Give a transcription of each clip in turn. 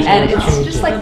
And it's just like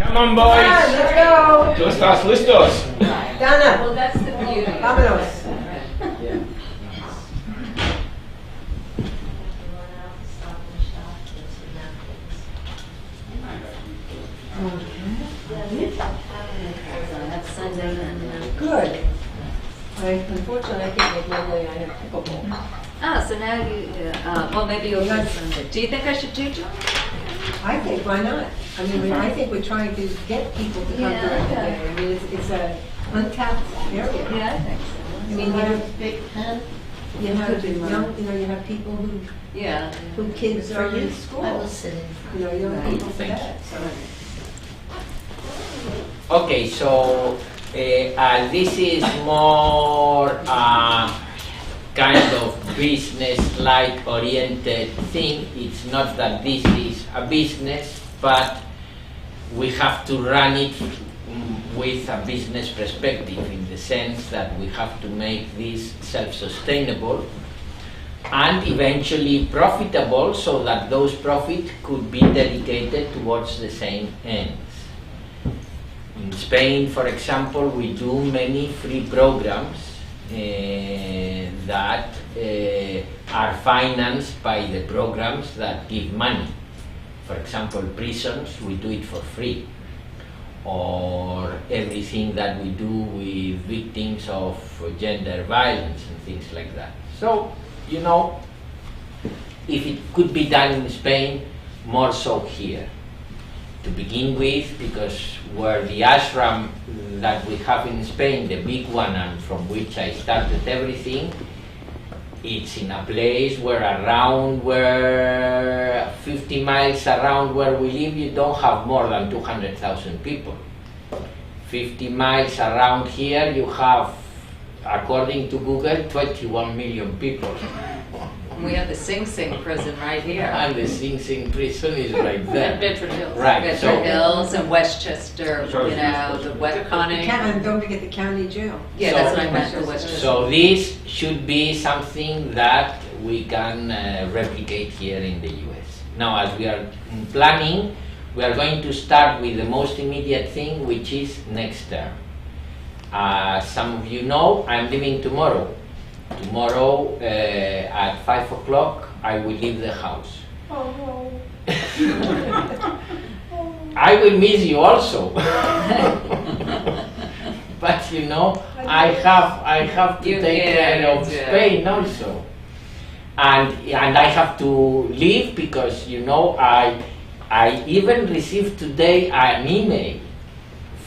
Come on, boys. Let's go. ¿Tú estás listos? Dana. Well, that's the beauty. Vámonos. Yeah. That's Sunday and Good. Unfortunately, I can't make Monday. I have pickleball. so now you, well, maybe you'll do Sunday. Do you think I should do John? I think, why not? I mean, I think we're trying to get people to come Yeah, during the okay. day. I mean, it's a untapped area. Yeah, I think so. I mean, you have big pen. You have you have people Yeah. who kids are in school. I was sitting. Young people for Thank that. So. Okay, so this is more kind of business-like oriented thing. It's not that this is a business, but we have to run it with a business perspective, in the sense that we have to make this self-sustainable and eventually profitable, so that those profits could be dedicated towards the same ends. In Spain, for example, we do many free programs that are financed by the programs that give money. For example, prisons, we do it for free. Or everything that we do with victims of gender violence and things like that. So, you know, if it could be done in Spain, more so here. To begin with, because where the ashram that we have in Spain, the big one and from which I started everything, it's in a place where 50 miles around where we live, you don't have more than 200,000 people. 50 miles around here, you have, according to Google, 21 million people. We have the Sing Sing prison right here. And the Sing Sing prison is right And there. Bedford Hills. Right, Bedford so- Hills and Westchester, you know, the West Conning. And don't forget the county jail. Yeah, So- that's what I meant for Westchester. So this should be something that we can replicate here in the US. Now, as we are planning, we are going to start with the most immediate thing, which is next term. Some of you know, I'm leaving tomorrow. Tomorrow at 5 o'clock, I will leave the house. Oh, I will miss you also. But you know, I have to You take can, care of yeah. Spain also. And I have to leave because, you know, I even received today an email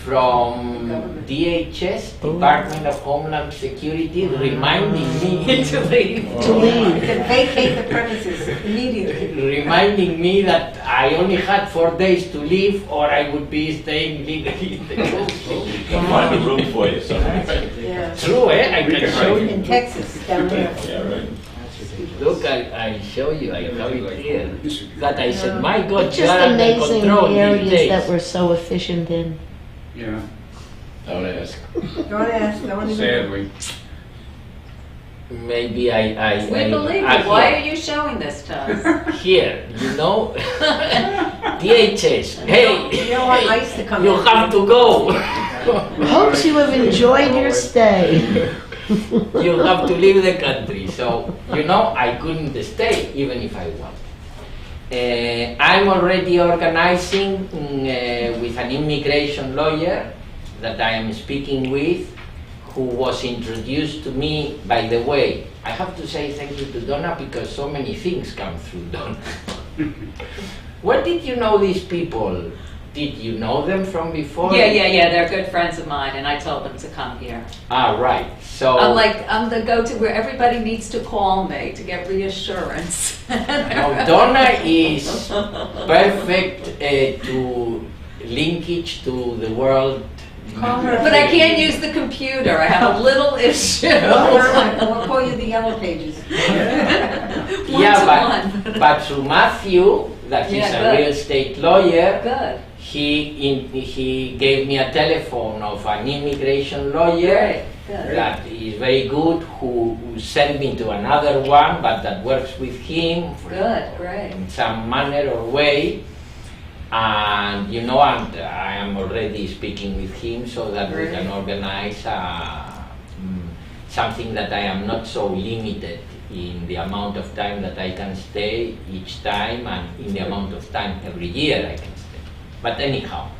from DHS, Department of Homeland Security, reminding me To leave. To leave. You can vacate the premises immediately. reminding me that I only had 4 days to leave, or I would be staying legally in the country. We'll find a room for you somewhere. Yeah. True, eh? I can show you. In Texas, down there. Yeah, right. Look, I show you, I have it here. That I said, my God, Just you are under amazing control these areas days. that we're so efficient in. Yeah. Don't ask. Don't ask, don't even. Sadly. Maybe We believe I you. Why are you showing this to us? here, you know, DHS, hey, You don't want ICE to come you in. have to go. Hopes you have enjoyed your stay. You have to leave the country. So, you know, I couldn't stay even if I want. I'm already organizing with an immigration lawyer that I am speaking with, who was introduced to me, by the way. I have to say thank you to Donna because so many things come through Donna. Where did you know these people? Did you know them from before? Yeah, they're good friends of mine, and I told them to come here. Ah, right. So I'm the go-to where everybody needs to call me to get reassurance. now Donna is perfect to linkage to the world. Call her. But I can't use the computer. I have a little issue. We'll call you the Yellow Pages. But through Matthew, that he's Yeah, a good. real estate lawyer, Good. he gave me a telephone of an immigration lawyer Good. that is very good, who sent me to another one, but that works with him Good, great. in some manner or way. And you know, I am already speaking with him so that we can organize something that I am not so limited in the amount of time that I can stay each time and in the amount of time every year I can stay. But anyhow,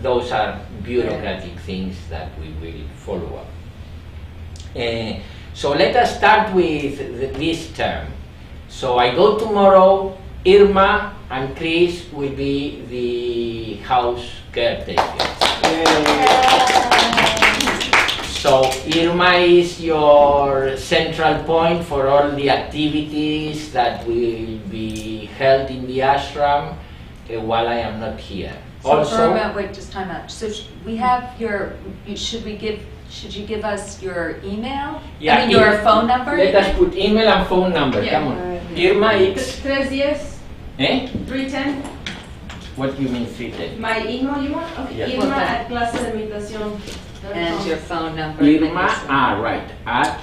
those are bureaucratic things that we will follow up. So let us start with this term. So I go tomorrow, Irma and Chris will be the house caretakers. So Irma is your central point for all the activities that will be held in the ashram while I am not here. So Also, Irma, wait, just time out. So we have your, should you give us your email? Yeah, I mean, your phone number? let us put email and phone number, Yeah. come on. Irma, it's, 310 eh? 310. What do you mean 310? My email you want? Okay. Yeah. Irma at clasedemeditación.com. And your phone number. Irma, right, at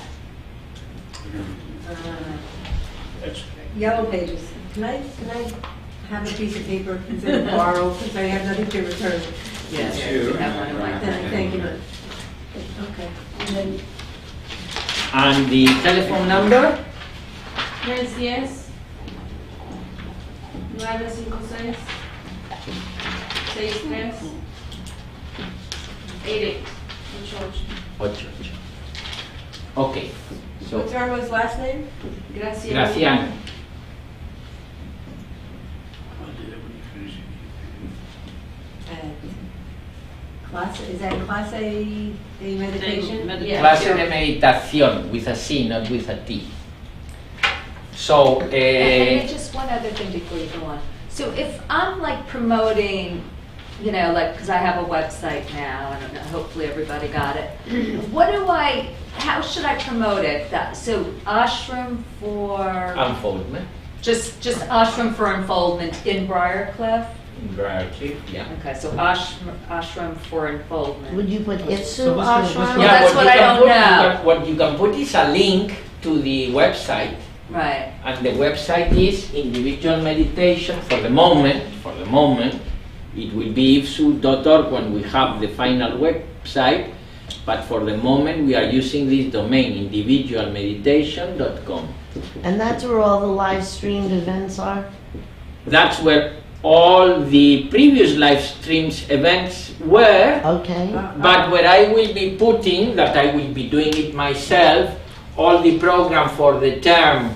Yellow pages. Can I have a piece of paper instead of borrow, since I have nothing to return? Yes, Sure. you have one in my Thank you. Okay. And then, and the telephone number? 310 956 63 88. Ocho. Okay, so what's Irma's last name? Gracias. Graciano. Is that class A meditation? Clase de meditación with a C, not with a T. So, And just one other thing before you go on. So if I'm like promoting, you know, like, because I have a website now, I don't know, hopefully everybody got it. How should I promote it? So Ashram for, unfoldment, just Ashram for Unfoldment in Briarcliff? gratitude, yeah. Okay, so Ashram for Unfoldment. Would you put Itsu So what's the- Ashram? Yeah. that's what I don't know. What you can put is a link to the website, Right. and the website is individual meditation for the moment. It will be ifsu.org when we have the final website, but for the moment we are using this domain, individualmeditation.com. And that's where all the live streamed events are? That's where all the previous live streams events were, Okay. but where I will be putting, that I will be doing it myself, all the program for the term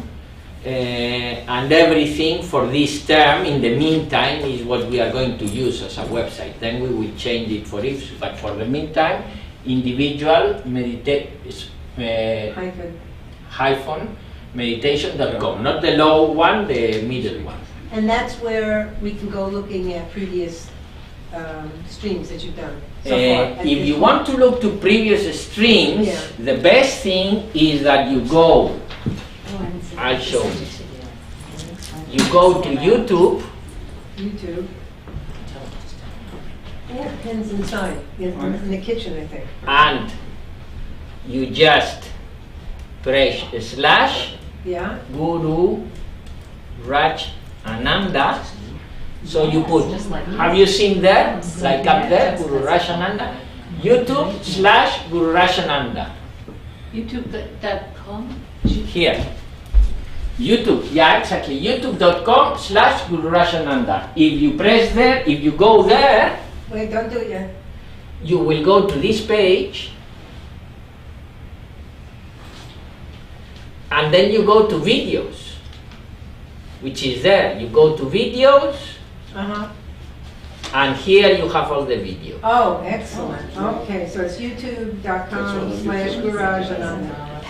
and everything for this term in the meantime is what we are going to use as a website. Then we will change it for IFSU, but for the meantime, individual hyphen meditation.com, not the low one, the middle one. And that's where we can go looking at previous streams that you've done so far. If you want to look to previous streams, Yeah. the best thing is that you go, I'll show you. You go to YouTube, YouTube. I have pens inside, in the kitchen, I think. and you just press slash Yeah? Guru Raj Ananda. So you put, Just like have you seen that? Like up there, Guru Raj Ananda? YouTube / Guru Raj Ananda. YouTube.com? Here. YouTube, yeah, exactly. YouTube.com / Guru Raj Ananda. If you press there, if you go there, Wait, don't do it yet. you will go to this page, and then you go to videos, which is there. You go to videos, Uh-huh. and here you have all the videos. Oh, excellent. Okay, so it's youtube.com/Guraj.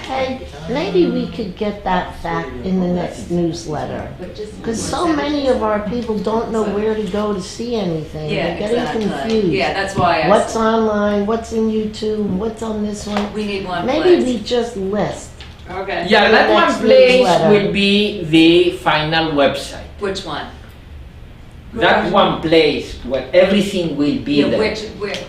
Hey, maybe we could get that fact in the next newsletter. Because so many of our people don't know where to go to see anything. Yeah, They're getting exactly. confused. Yeah, that's why What's online, what's in YouTube, what's on this one? we need one Maybe place. we just list. Okay. Yeah, that The one next place newsletter. will be the final website. Which one? That one place where everything will be Yeah, there.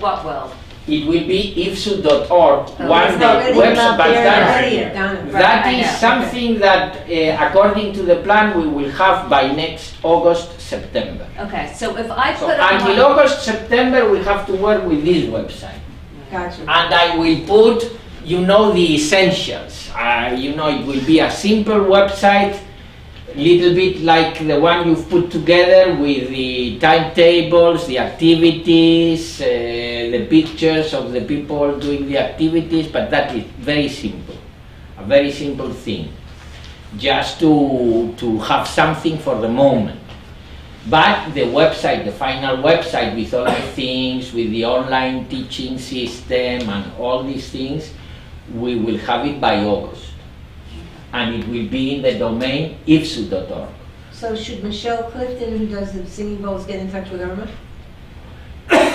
what well? it will be ifsu.org. Oh, One it's day already website, not but there that, Already done. that Right, I is know. something that, according to the plan, we will have by next August, September. Okay, so if I So put on until my, August, September, we have to work with this website. Gotcha. And I will put, the essentials. It will be a simple website, little bit like the one you've put together with the timetables, the activities, the pictures of the people doing the activities, but that is very simple, a very simple thing, just to have something for the moment. But the website, the final website with all the things, with the online teaching system and all these things, we will have it by August. And it will be in the domain ifsu.org. So should Michelle Clifton, who does the singing bowls, get in touch with Irma?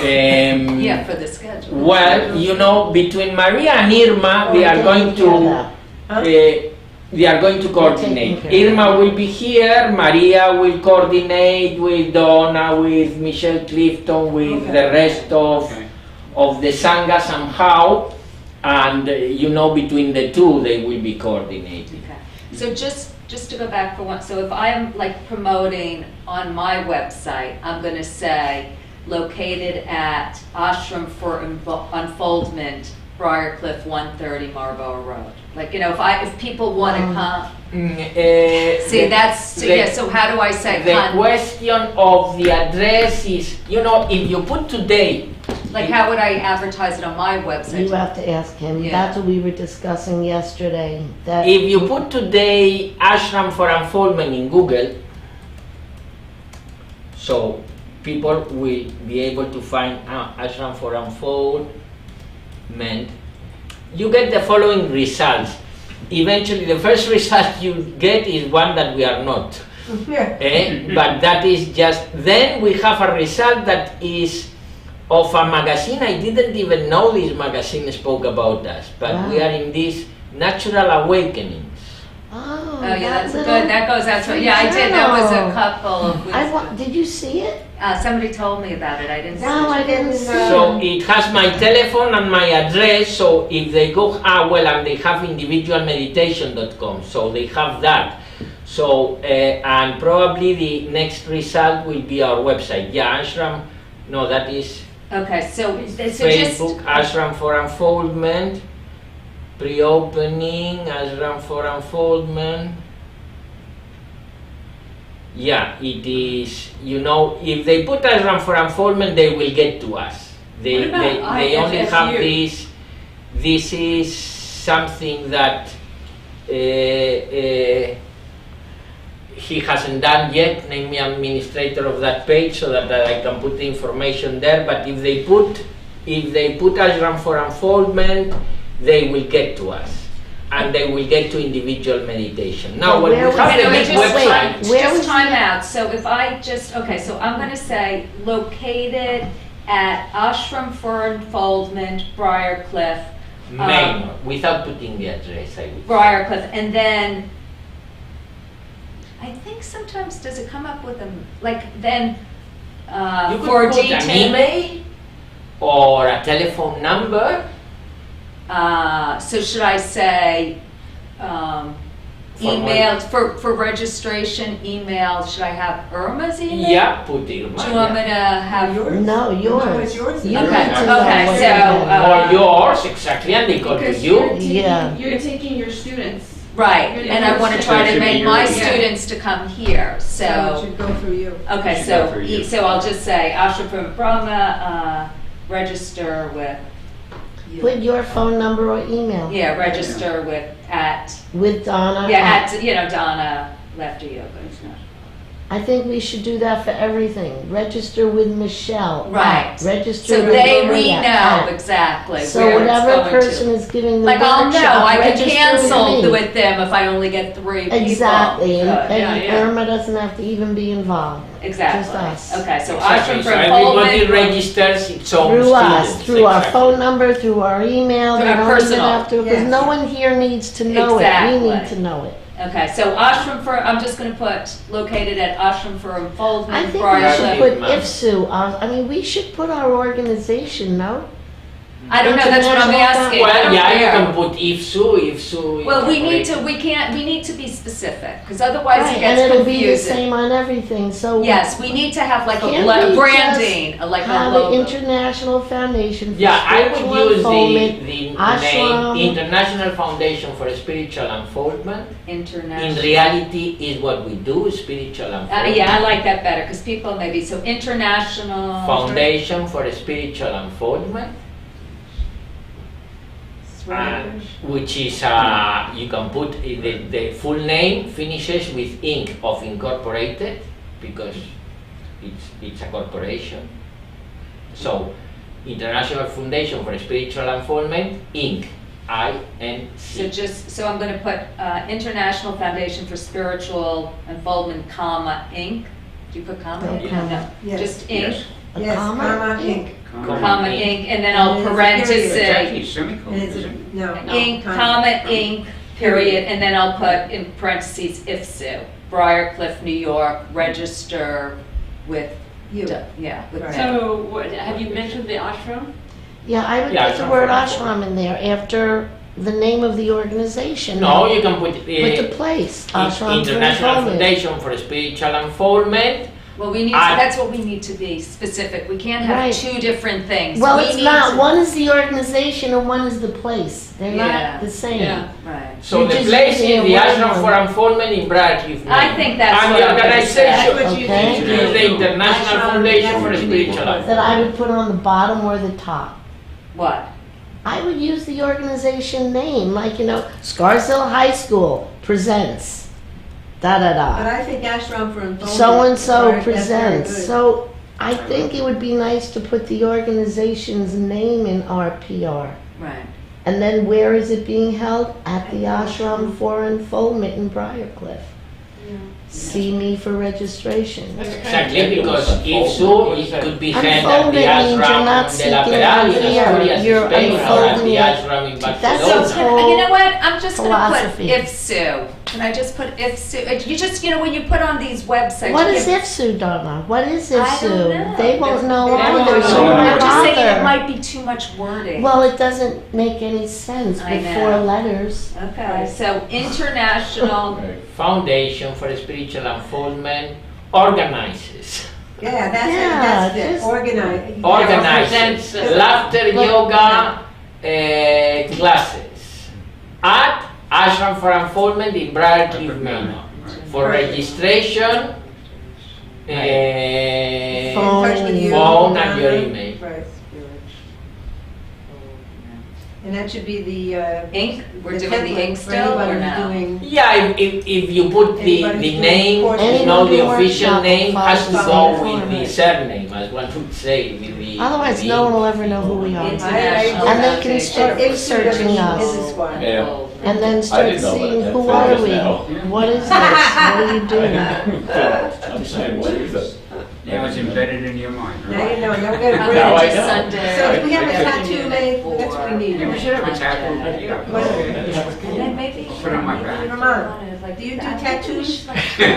yeah, for the schedule. Well, between Maria and Irma, Or they are taking going care of to that. Huh? they are going to coordinate. taking care of Irma will be here, Maria will coordinate with Donna, with Michelle Clifton, with Okay. the rest of the Sangha somehow, and between the two they will be coordinating. Okay. So just to go back for one, so if I'm like promoting on my website, I'm gonna say located at Ashram for Unfoldment, Briarcliff, 130 Marlborough Road. Like, if people wanna come, see, so how do I say The question of the address is, if you put today, like how would I advertise it on my You website? have to ask him. Yeah. That's what we were discussing yesterday. That if you put today Ashram for Unfoldment in Google, so people will be able to find Ashram for Unfoldment, you get the following results. Eventually, the first result you get is one that we are not. But that is just, then we have a result that is of a magazine. I didn't even know this magazine spoke about us, but we Wow. are in this Natural Awakenings. Oh, Oh, yeah, that's little- good, that goes, that's what, yeah, I did, that was a journal. couple of Did you see it? somebody told me about it, I didn't see it. No, I didn't see So it. it has my telephone and my address, so if they go, and they have individualmeditation.com, so they have that. So, and probably the next result will be our website. Yeah, Ashram, no, that is Okay, so just, Facebook, Ashram for Unfoldment, pre-opening, Ashram for Unfoldment. Yeah, it is, if they put Ashram for Unfoldment, they will get to us. They only have IFSU? this is something that he hasn't done yet, name me administrator of that page so that I can put the information there, but if they put Ashram for Unfoldment, they will get to us. And they will get to individual meditation. Now, when we Where have was- the wait, big just website, Where just was time the- out, so if I just, okay, so I'm gonna say located at Ashram for Unfoldment, Briarcliff, Maine, without putting the address, I would. Briarcliff, and then, I think sometimes, does it come up with a, like, then, You could for put detail? an email or a telephone number. So should I say, For email, for registration, email, should I have Irma's email? Yeah, put Irma. Do you want me to have? No, yours. No, it's yours. You Okay, need to know okay, what so, you have. Or yours, exactly, and they go to Because you. Yeah. you're taking your students. Right, and I want to So try it to should be make your my email. students to come here, So it so, should go through you. okay, Should so, go for you. so I'll just say, Ashram from Brahma, register with, Put your phone number or email yeah, register with, with Donna. yeah, Donna Lefty Yoga. It's not- I think we should do that for everything. Register with Michelle. Right. Register So with we Maria. know exactly So where it's whatever going person to. is giving the Like, I'll workshop, know, I can register with cancel me. with them if I only get 3 people. Exactly, and, Yeah, and yeah. Irma doesn't have to even be involved. Exactly. Just us. Okay, so Exactly, Ashram so for everybody Unfoldment. registers its own Through us, students, through our exactly. phone number, through our email. Through They our don't even personal. have to, because Yes. no one here needs to know it. Exactly. We need to know it. Okay, so Ashram for, I'm just gonna put located at Ashram for I Unfoldment, think we Briarcliff. should put Ma'am. IFSU on, we should put our organization, no? I don't know, that's what I'm International asking. I Well, don't yeah, you care. can put IFSU. Well, we incorporated. need to be specific, because otherwise Right, it gets and it'll be the confusing. same on everything, so. Yes, we need to have like a Can't we branding, like a Have an logo. International Foundation for Yeah, I Spiritual would use Unfoldment. the Ashram. name International Foundation for Spiritual Unfoldment. In International. reality, is what we do, spiritual unfoldment. Yeah, I like that better, because people maybe, so international. Foundation for Spiritual Unfoldment, and which is, you can put, the full name finishes with Inc. of Incorporated, because it's a corporation. So, International Foundation for Spiritual Unfoldment, Inc. So INC. so I'm gonna put, International Foundation for Spiritual Unfoldment, comma, Inc. Do you put comma? No, You comma. know, Yes. Just Inc. A Yes, comma, Inc. Comma, Inc. And then I'll And it's a parenthesis. period. Actually, semicolon, And it's isn't a, it? no. Inc., comma, Inc., period, and then I'll put in parentheses IFSU, Briarcliff, New York, register with, You. yeah, with Right. me. So, have you mentioned the ashram? Yeah, I would Yeah, put the Ashram word for ashram in there after the name of the organization. No, you can put With the place, ashram for International unfoldment. Foundation for Spiritual Unfoldment. Well, we need to, that's what we need to be specific, we can't have Right. two different things. Well, We it's need not, to- one is the organization and one is the place. They're Yeah, not the same. yeah. Right. So You're the just place using is the a word Ashram one. for Unfoldment in Briarcliff, Maine. I think that's And what the I'm gonna say. organization That's what you Okay. need to is do. the International Ashram, Foundation that's for what you Spiritual need. Unfoldment. That I would put on the bottom or the top. What? I would use the organization name, like, Scarsdale High School presents, But da-da-da. I think Ashram for Unfoldment. So-and-so that's very presents. good. So I think it would be nice to put the organization's name in our PR. Right. And then where is it being held? At the Ashram for Unfoldment in Briarcliff. See me for registration. Exactly, because if so, it could be held at the Unfoldment means you're Ashram not de la seeking Peral in fear. Asturias, You're Spain, or at unfolding the it. Ashram in That's Barcelona. whole You know what, I'm just gonna put philosophy. IFSU. Can I just put IFSU? You just, when you put on these websites. What you is give- IFSU, Donna? What is I don't IFSU? know. They won't know They don't either, know. so I'm why I'm just saying it bother? might be too much wording. Well, it doesn't make any sense I with know. 4 letters. Okay, so international, Right. Foundation for Spiritual Unfoldment organizes. Yeah, that's Yeah, it, that's it, just- organize. Organizes laughter yoga classes at Ashram for Unfoldment in Briarcliff, Maine. For registration, Phone. In touch with you. phone and your email. Right. And that should be the, ink, we're the doing the template ink for still anybody or no? doing- Yeah, if you put the Anybody name, doing you know, the Anyone official workshop name has to follows go the with the format. surname, as one would say, with the. Otherwise, no one will ever know who we are. International And they can Foundation. start If researching you us. business one. Yeah. And then I start didn't know seeing, that. who That are figures we? now. What is this? What are you doing? I'm saying, what is it? Now it's embedded in your mind, Now right? you know, now we're gonna I'm bring Now gonna I it. do know. Sunday. So if we have a Okay. tattoo made, that's what we need. Yeah, we should have a tattoo. Monday. Yeah. And then maybe. Put it on my back. Vermont, do you do tattoos? You You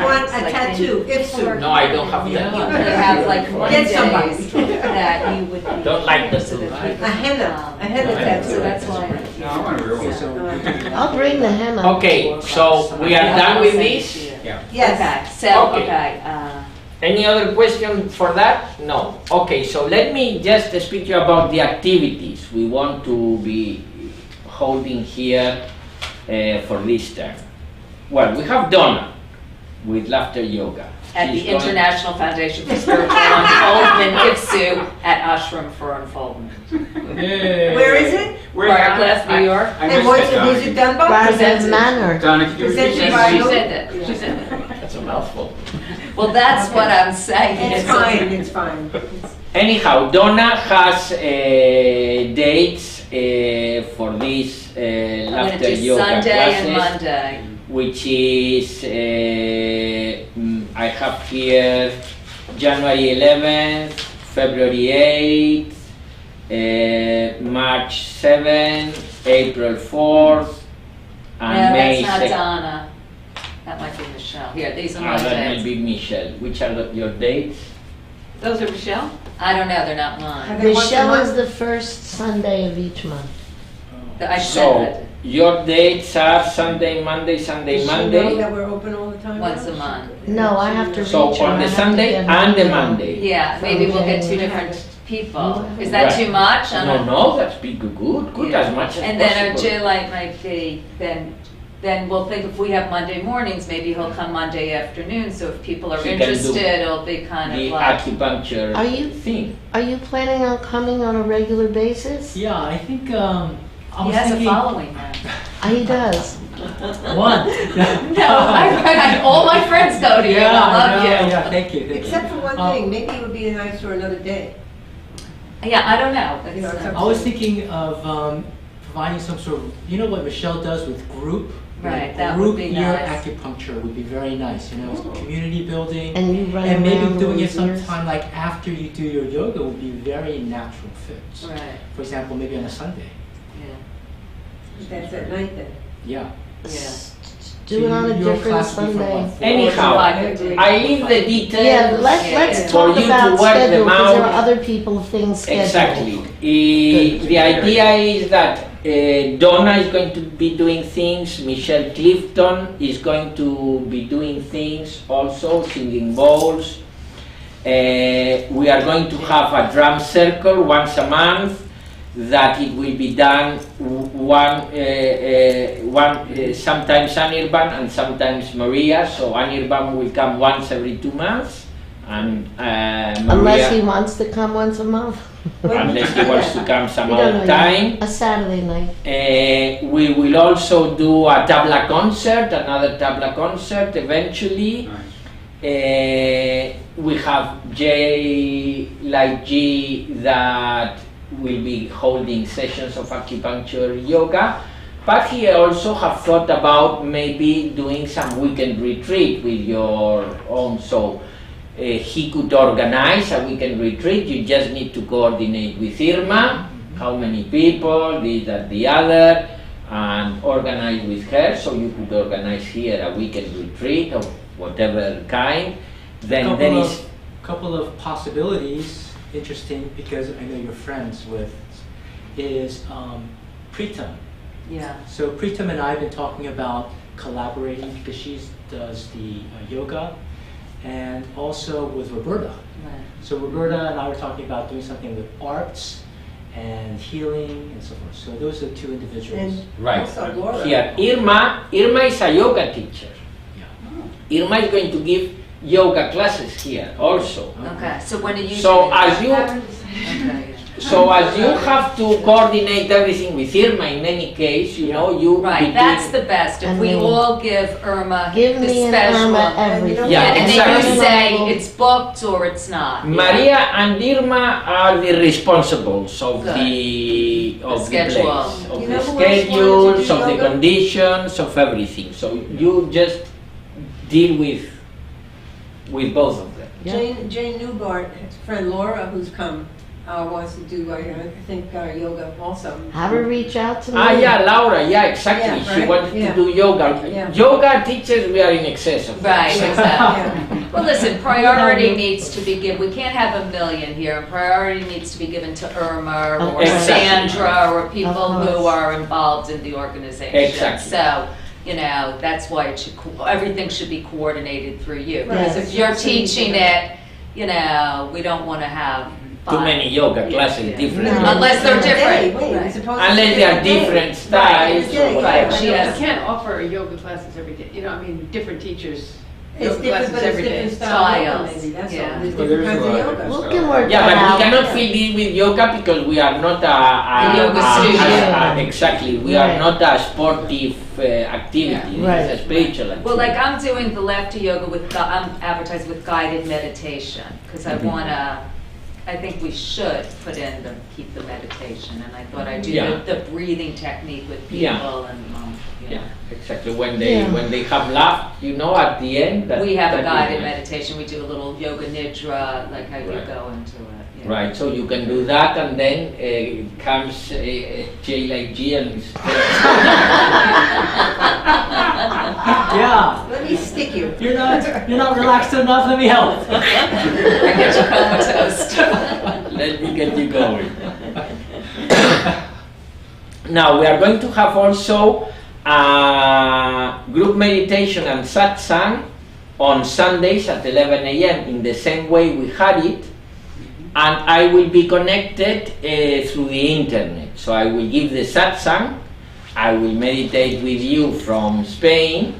want a tattoo, if so. No, I don't have You that. have like Get somebody. Mondays that you would. Don't like the so that two. people- A henna So tattoo. that's why. No, I want a real one. I'll bring the henna. Okay, so we are done with this. Yeah. Yes. Okay, so, Okay. okay, Any other question for that? No. Okay, so let me just speak to you about the activities we want to be holding here for this term. Well, we have Donna with laughter yoga. at the She's going- International Foundation for Spiritual Unfoldment, IFSU, at Ashram for Unfoldment. Where is it? Briarcliff, New York. I And missed what's that, the music Donna. done by? Rather Presented. manner. Donna, could you repeat Presented that? by She who? said that, she said that. That's a mouthful. Well, that's what I'm saying. It's fine, it's fine. Anyhow, Donna has dates for this I'm gonna laughter do yoga Sunday and classes, Monday. which is I have here January 11th, February 8th, March 7th, April 4th, No, and May that's not 2nd. Donna. That might be Michelle. Here, these are my That might dates. be Michelle. Which are your dates? Those are Michelle? I don't know, they're not Have mine. they once a Michelle is month? the first Sunday of each month. I So, said your dates are Sunday, Monday, Sunday, Does she know Monday? that we're open all the time? Once now? a month. No, I have to reach her. So on I the have to Sunday get her and the email. Monday? Yeah, maybe we'll get two Okay. different people. Is that Right. too much? I No, don't- no, that's be good, Yeah. as much as And then our possible. daylight might be, then we'll think if we have Monday mornings, maybe he'll come Monday afternoon, so if people are He can do interested, it'll be kind The of like, acupuncture Are you- thing. Are you planning on coming on a regular basis? Yeah, I think, I he was has a thinking. following now. He does. One. No, all my friends go to you, I love you. Yeah, thank you, thank you. Except for one thing, maybe it would be nice for another day. Yeah, I don't know. You know, It's, it's I was thinking of providing some sort of, you know what Michelle does with group? Right, that would be Group ear nice. acupuncture would be very nice, you know, it's community building. And you run And maybe around doing with it yours. sometime like after you do your yoga would be very natural fit. Right, For example, maybe on a Sunday. yeah, That's at night then. Yeah. yeah. Do it on a Your different class would be from Sunday. what, 4 Anyhow, Like- I leave the details. Yeah, let's Yeah. For talk you to about work schedule, them because there are out. other people, things scheduled. Exactly. Good. The idea is that Donna is going to be doing things, Michelle Clifton is going to be doing things also, singing bowls. We are going to have a drum circle once a month, that it will be done sometimes Anirban and sometimes Maria. So Anirban will come once every 2 months, and Unless he Maria, wants to come once a month. unless he wants to come some We don't other know time. yet. A Saturday night. We will also do a tabla concert, another tabla concert eventually. Nice. We have Jay like G that will be holding sessions of acupuncture yoga, but he also have thought about maybe doing some weekend retreat with your own. So he could organize a weekend retreat. You just need to coordinate with Irma, how many people, this, that, the other, and organize with her. So you could organize here a weekend retreat of whatever kind. Then there is Couple of possibilities, interesting, because I know you're friends with, is Pritam. Yeah, So Pritam and I have been talking about collaborating because she does the yoga, and also with Roberta. right. So Roberta and I were talking about doing something with arts and healing and so forth. So those are two individuals. And right also Laura. here. Irma is a yoga teacher. Yeah. Irma is going to give yoga classes here also. Okay, so when are you So doing as that? you Okay, So as you have to coordinate everything with Irma, in any case, you know, you right, between- that's the best, if And we me. all give Irma Give the me and special. Irma everything. Yeah, And then exactly. you say it's booked or it's not. Maria and Irma are the responsibles of Good. the schedule. place, of You the know who else wanted to schedules, do of the yoga? conditions, of everything. So you just deal with both of them. Yeah. Jane Newbart's friend Laura, who's come, wants to do, I think, yoga also. Have her reach out to me. Ah, yeah, Laura, yeah, exactly. Yeah, She right, wants to yeah. do yoga. Yeah. Yoga teachers, we are in excess of that. Right, So- exactly. Yeah. Well, listen, priority needs to be given, we can't have 1 million here, priority needs to be given to Irma or Exactly. Sandra or people Of who course. are involved in the organization. Exactly. So, you know, that's why it should, everything should be coordinated through you. Right. Because if you're Yes. teaching it, you know, we don't want to have Too many yoga classes, Yeah. different. No. Unless they're different. Wait, Right. it's supposed to Unless be they are every day. different styles. Right, or Right, yeah, she You has- can't offer yoga classes every day, you know, I mean, different teachers, It's yoga different, classes but it's every day. different style yoga Styles, maybe, that's yeah. all. There's Well, different there's a kinds of lot of yoga. different We can work Yeah, that but out. we cannot fill in with yoga because we are not A yoga studio. exactly, we Right. are not a sportive activity, Yeah. it's a spiritual activity. Well, like I'm doing the laughter yoga with, I'm advertising with guided meditation, because I Mhm. wanna, I think we should put in the, keep the meditation, and I thought I'd do Yeah. the breathing technique with Yeah. people and, you Yeah, know. exactly, when Yeah. they have laughed, you know, at the end. We have a that guided is nice. meditation, we do a little yoga nidra, like how you Right. go into it, yeah. Right, so you can do that, and then comes J like G and Yeah. Let me stick you. You're not relaxed enough. Let me help. I get you comatose. let me get you going. Now we are going to have also group meditation and satsang on Sundays at 11 a.m. in the same way we had it, and I will be connected through the internet. So I will give the satsang, I will meditate with you from Spain,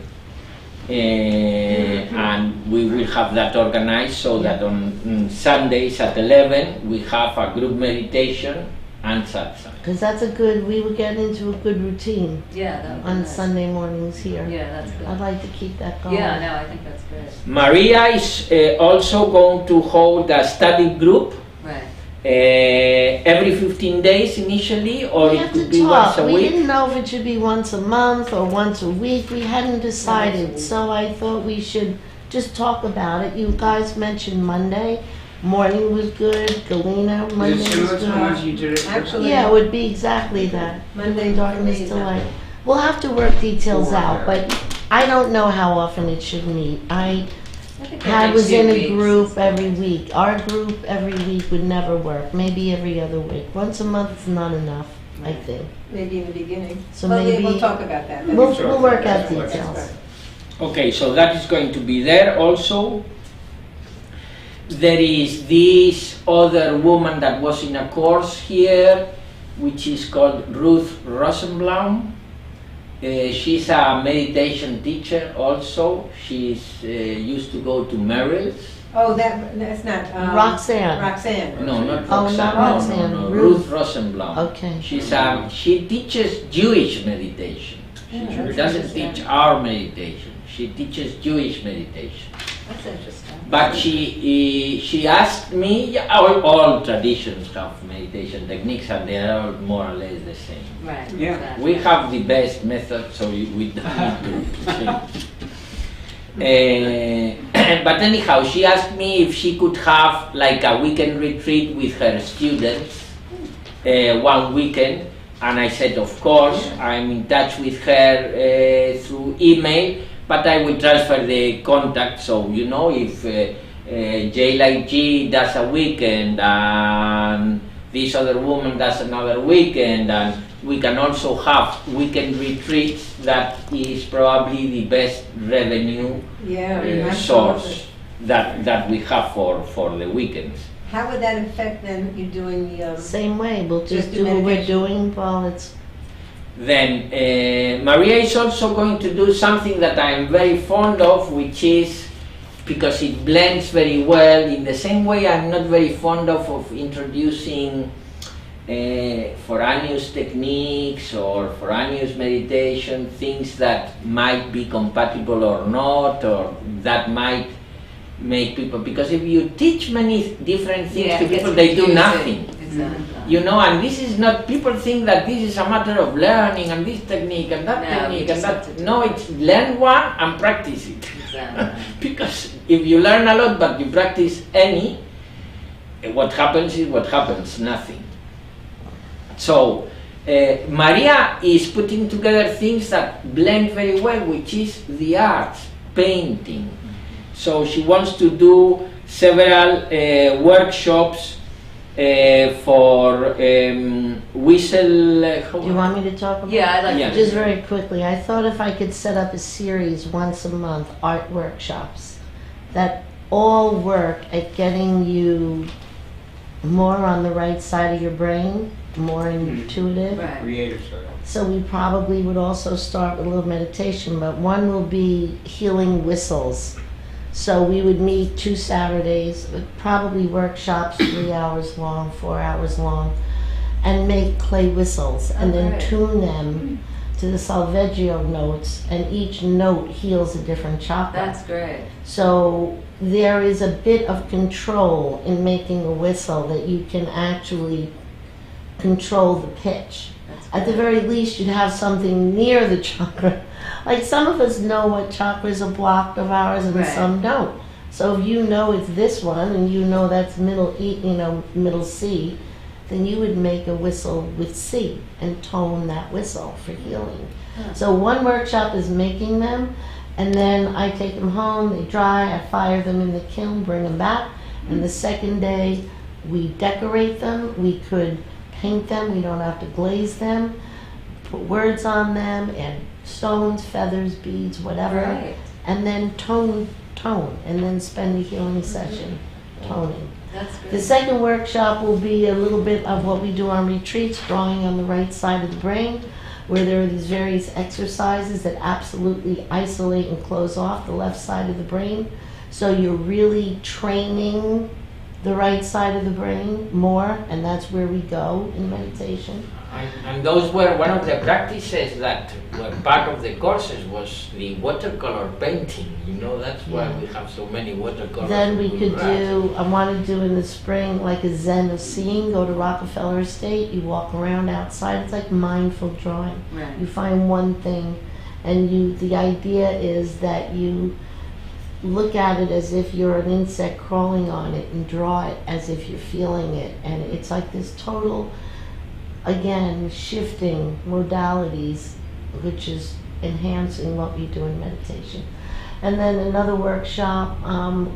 and we will have that organized so that on Sundays at 11 we have a group meditation and satsang. Because we would get into a good routine Yeah, that would be on nice. Sunday mornings here. Yeah, that's good. I'd like to keep that going. Yeah, no, I think that's good. Maria is also going to hold a study group Right. every 15 days initially, or We it have could to be talk. once a We week. didn't know if it should be once a month or once a week. We hadn't decided, so I thought we should just talk about it. You guys mentioned Monday. Morning was good. Galena, Monday Is it was similar to the ones good. you did it? Actually, Yeah, it would be exactly that. Monday, Darkness Monday, to light. We'll have to work details out, but I don't know how often it should meet. I think was every in 2 a weeks group is- every week. Our group every week would never work. Maybe every other week. Once a month is not enough, I think. maybe in the beginning. So Well, yeah, maybe- we'll talk about that. We'll work out details. Okay, so that is going to be there also. There is this other woman that was in a course here, which is called Ruth Rosenblum. She's a meditation teacher also. She's used to go to Merrill's. Oh, that's not, Roxanne. Roxanne. No, not Oh, Roxanne. not No, Roxanne. no, no. Ruth. Ruth Rosenblum. Okay. She teaches Jewish meditation. She doesn't teach our meditation. She teaches Jewish meditation. That's interesting. But she asked me, yeah, all traditions have meditation techniques and they are all more or less the same. Right. Yeah. exactly. We have the best method, so we don't need to change. But anyhow, she asked me if she could have like a weekend retreat with her students, one weekend, and I said, of course, I'm in touch with her through email, but I will transfer the contact, so you know, if J like G does a weekend and this other woman does another weekend, and we can also have weekend retreats, that is probably the best revenue Yeah, absolutely. source that we have for the weekends. How would that affect then you doing the, Same way, we'll Just just do do what we're meditation. doing while it's, Then Maria is also going to do something that I'm very fond of, which is, because it blends very well, in the same way I'm not very fond of introducing foraneous techniques or foraneous meditation, things that might be compatible or not, or that might make people, because if you teach many different things Yeah, to it gets people, they do confusing. nothing. Exactly. You know, and this is not, people think that this is a matter of learning and this technique and that No, technique you and just have to that. do No, it. it's learn one and practice it. Exactly. Because if you learn a lot but you practice any, what happens is what happens, nothing. So, Maria is putting together things that blend very well, which is the arts, painting. So she wants to do several workshops for whistle. do you want me to talk about? Yeah, I'd like Yeah. to. Just very quickly, I thought if I could set up a series once a month, art workshops, that all work at getting you more on the right side of your brain, more intuitive. Right. Creator side. So we probably would also start with a little meditation, but one will be healing whistles. So we would meet 2 Saturdays, probably workshops 3 hours long, 4 hours long, and make clay whistles and then Okay. tune them to the solfeggio notes, and each note heals a different chakra. That's great. So there is a bit of control in making a whistle, that you can actually control the pitch. That's At the very least, you'd have something near the chakra. Like some of us know what chakras are blocked of ours and Right. some don't. So if you know it's this one and you know that's middle E, middle C, then you would make a whistle with C and tone that whistle for healing. So one workshop is making them, and then I take them home, they dry, I fire them in the kiln, bring them back, and the second day we decorate them. We could paint them, we don't have to glaze them, put words on them, and stones, feathers, beads, whatever, Right. and then tone, and then spend a healing session toning. That's The great. second workshop will be a little bit of what we do on retreats, drawing on the right side of the brain, where there are these various exercises that absolutely isolate and close off the left side of the brain. So you're really training the right side of the brain more, and that's where we go in meditation. And those were one of the practices that were part of the courses was the watercolor painting. That's why we have so many watercolors. Then we could do, I want to do in the spring like a Zen of seeing, go to Rockefeller Estate, you walk around outside, it's like mindful drawing. Right. You find one thing, and the idea is that you look at it as if you're an insect crawling on it and draw it as if you're feeling it. And it's like this total, again, shifting modalities, which is enhancing what we do in meditation. And then another workshop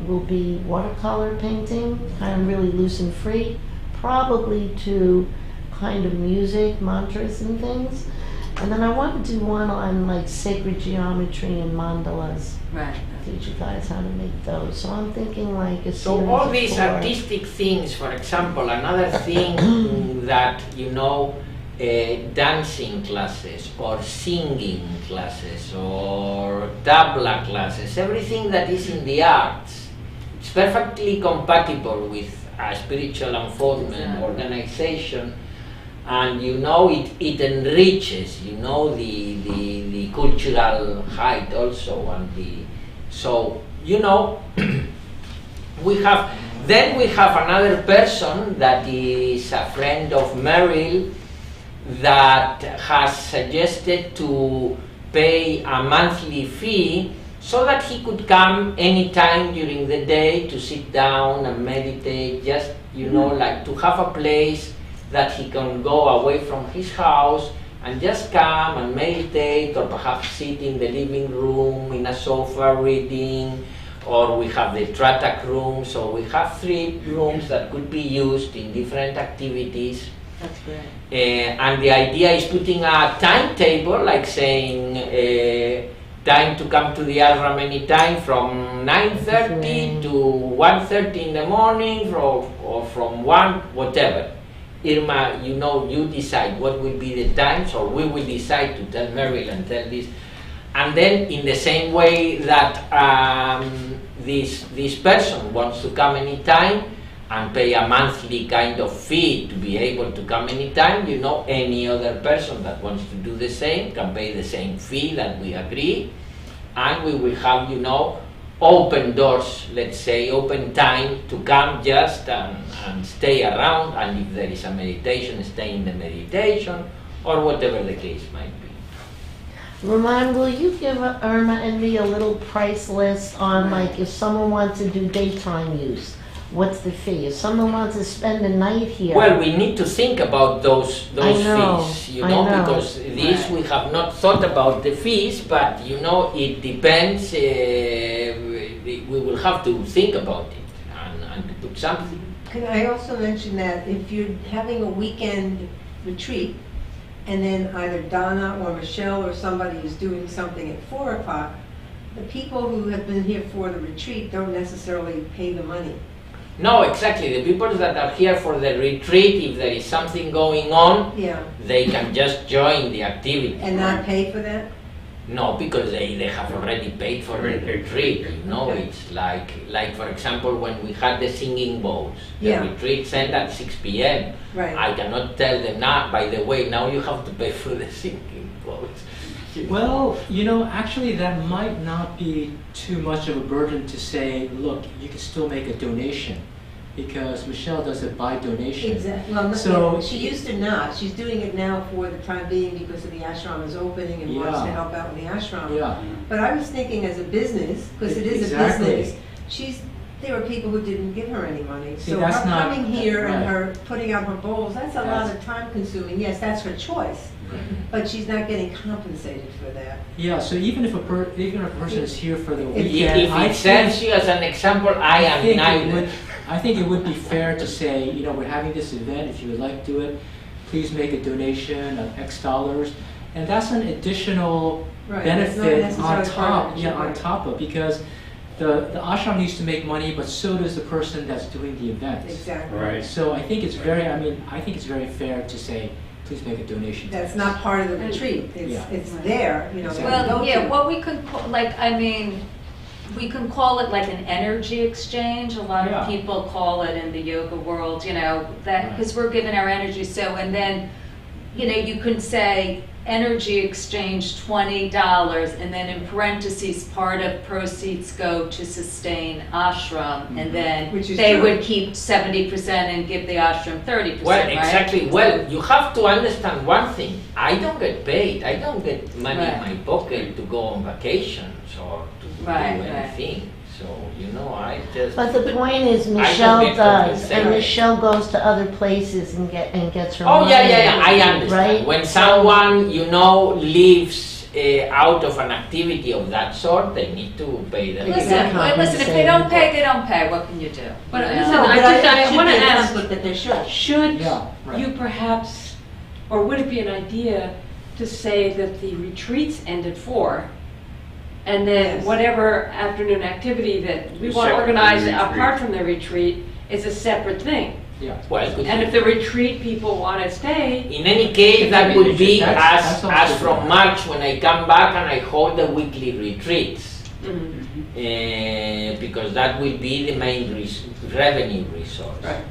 will be watercolor painting, kind of really loose and free, probably to kind of music, mantras and things. And then I want to do one on like sacred geometry and mandalas. Right. Teach you guys how to make those. So I'm thinking like a So series all of these 4. artistic things, for example, another thing that dancing classes or singing classes or tabla classes, everything that is in the arts, it's perfectly compatible with a spiritual unfoldment Exactly. organization, and it enriches the cultural height also, and we have another person that is a friend of Meryl that has suggested to pay a monthly fee so that he could come anytime during the day to sit down and meditate, just like to have a place that he can go away from his house and just come and meditate, or perhaps sit in the living room in a sofa reading, or we have the Tratak room, so we have 3 rooms that could be used in different activities. That's great. And the idea is putting a timetable, like saying time to come to the ashram anytime from 9:30 to 1:30 in the morning, or from 1, whatever. Irma, you decide what will be the times, or we will decide to tell Meryl and tell this. And then in the same way that this person wants to come anytime and pay a monthly kind of fee to be able to come anytime, any other person that wants to do the same can pay the same fee that we agree, and we will have, open doors, let's say, open time to come just and stay around, and if there is a meditation, stay in the meditation, or whatever the case might be. Ramon, will you give Irma and me a little price list on like if someone wants to do daytime use, what's the fee? If someone wants to spend a night here. Well, we need to think about those I know, fees, I know. because this we have not thought about the fees, but it depends. We will have to think about it and to put something. Can I also mention that if you're having a weekend retreat, and then either Donna or Michelle or somebody is doing something at 4 o'clock, the people who have been here for the retreat don't necessarily pay the money. No, exactly. The people that are here for the retreat, if there is something going on, Yeah, they can just join the activity. and not pay for that? No, because they have already paid for the retreat. Okay. It's like for example when we had the singing bowls. The Yeah. retreat ended at 6 p.m. Right. I cannot tell them now. By the way, now you have to pay for the singing bowls. Well, actually that might not be too much of a burden to say, look, you can still make a donation, because Michelle does it by donation. Exactly. Well, So- she used to not. She's doing it now for the time being because of the ashram is opening and wants Yeah. to help out in the ashram. Yeah. But I was thinking as a business, because it is a Exactly. business, there were people who didn't give her any money. See, So her that's not- coming here and right. her putting out her bowls, that's a lot That's- of time consuming. Yes, that's her choice, but she's not getting compensated for that. Yeah, so even if a person is here for the If- weekend, If I it serves think, you as an example, I am think it neither. would, I think it would be fair to say, you know, we're having this event, if you would like to do it, please make a donation of X dollars. And that's an additional Right, it's not benefit necessarily on part top, of it, yeah, on right. top of, because the ashram needs to make money, but so does the person that's doing the events. Exactly. Right. So I think it's very, I think it's very fair to say, please make a donation. to That's us. not part of the retreat. Yeah. It's there, you know. Exactly. they go Well, yeah, to. what we could, we can call it like an energy exchange. A lot Yeah. of people call it in the yoga world, you know, that, because we're giving our energy, so, and then, you know, you can say energy exchange $20, and then in parentheses, part of proceeds go to sustain ashram, and then Which is they true. would keep 70% and give the ashram 30%, Well, right? exactly. Well, you have to understand one thing. I don't get paid. I don't get money Right. in my pocket to go on vacations or to Right, do right. anything. So, you know, I just... But the point is, don't Michelle get does, compensated. and Michelle goes to other places and gets her Oh, money. yeah, I understand. Right? When someone, you know, lives out of an activity of that sort, they need to pay them. Listen, if they don't pay, they don't pay, what can you do? But You know? listen, No, but I want to should be a ask, conflict that they should. should Yeah, right. you perhaps, or would it be an idea to say that the retreats end at 4? And then Yes. whatever afternoon activity that we Is want to separate from organize the retreat. apart from the retreat is a separate thing. Yeah. Well, good. And if the retreat people want to stay, In any case, that would be That's also as from good. March when I come back and I hold the weekly retreats. mhm, Because that will be the main revenue resource. Right.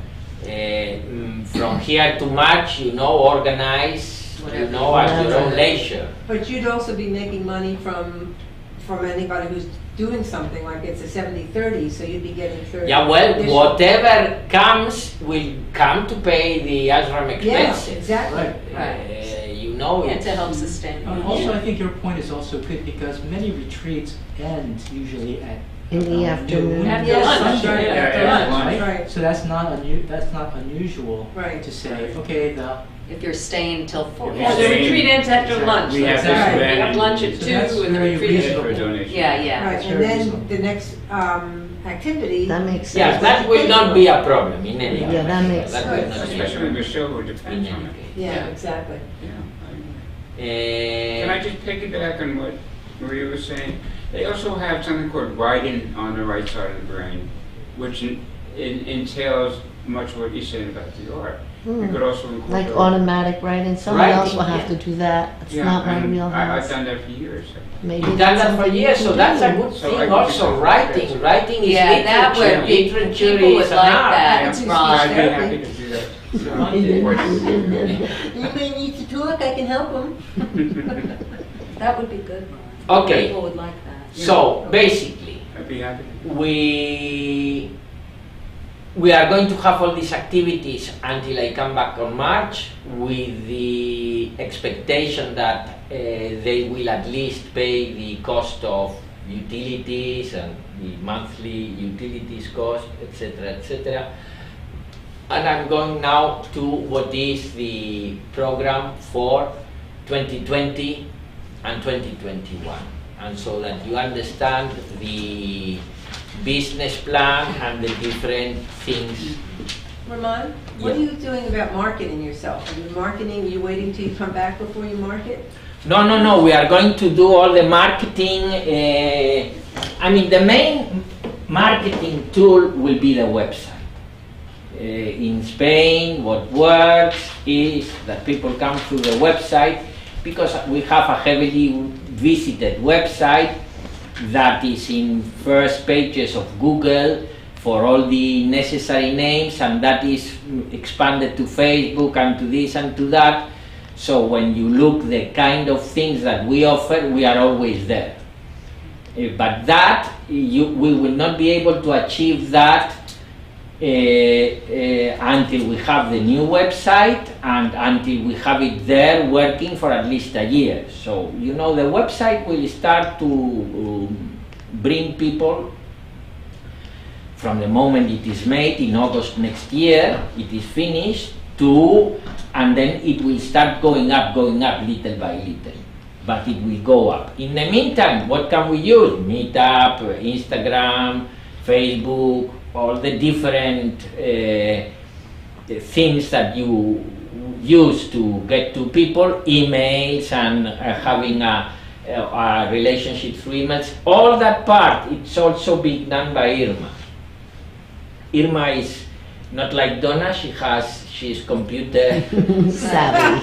From here to March, you know, organize, you know, at your own leisure. But you'd also be making money from anybody who's doing something, like it's a 70-30, so you'd be getting 30. Yeah, well, additional. whatever comes will come to pay the ashram Yeah, expenses. exactly. Right. You know, Yeah, it's to help sustain. Also, I think your point is also good because many retreats end usually at In the afternoon. After Yes, lunch, that's right, yeah, after yeah, lunch, lunch. right. So that's not unusual Right. to say, okay, If you're staying till 4. If Yeah, you're the retreat ends after Exactly. lunch. We have so this it's- event We have lunch at and- So 2 that's and the very retreat is for a reasonable. donation. Yeah, yeah. Right, That's and very then reasonable. the next activity. That makes sense. yeah, that will not be a problem in any case. Yeah, that makes That will sense. not be a Especially problem with Michelle, who in depends on any it. case. Yeah, exactly. Can I just piggyback on what Maria was saying? They also have something called writing on the right side of the brain, which entails much what you said about the art. We could also incorporate... Like automatic writing, somebody else will have yeah. to do that. It's Yeah, not my and real I've house. done that for years. Maybe We've done that's that for something you years, can so that's a do. good So I thing. can Also, just- writing. Writing is Yeah, that literature. would- Literature people would is an like art. that. That's Ron. I'd be happy to do that. Anybody needs to talk, I can help them. That would be good, Ron. Okay. People would like that. So, basically, I'd be happy to. we are going to have all these activities until I come back on March with the expectation that they will at least pay the cost of utilities and the monthly utilities cost, etc., etc. And I'm going now to what is the program for 2020 and 2021. And so that you understand the business plan and the different things. Ramon, what are you doing about marketing yourself? Are you marketing, are you waiting till you come back before you market? No, we are going to do all the marketing. I mean, the main marketing tool will be the website. In Spain, what works is that people come through the website because we have a heavily visited website that is in first pages of Google for all the necessary names, and that is expanded to Facebook and to this and to that. So when you look the kind of things that we offer, we are always there. But that, we will not be able to achieve that until we have the new website and until we have it there working for at least a year. So, you know, the website will start to bring people, from the moment it is made in August next year, it is finished, and then it will start going up little by little. But it will go up. In the meantime, what can we use? Meetup, Instagram, Facebook, all the different things that you use to get to people, emails and having a relationship through emails. All that part, it's also being done by Irma. Irma is not like Donna, she's computer savvy.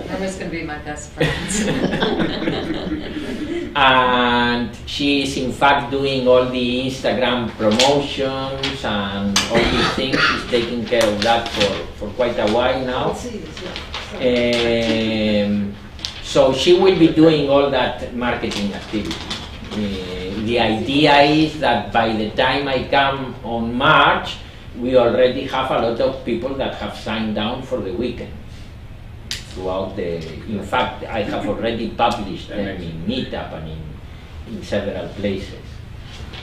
Irma's going to be my best friend. And she is in fact doing all the Instagram promotions and all these things. She's taking care of that for quite a while now. So she will be doing all that marketing activity. The idea is that by the time I come on March, we already have a lot of people that have signed down for the weekend. In fact, I have already published them in Meetup and in several places.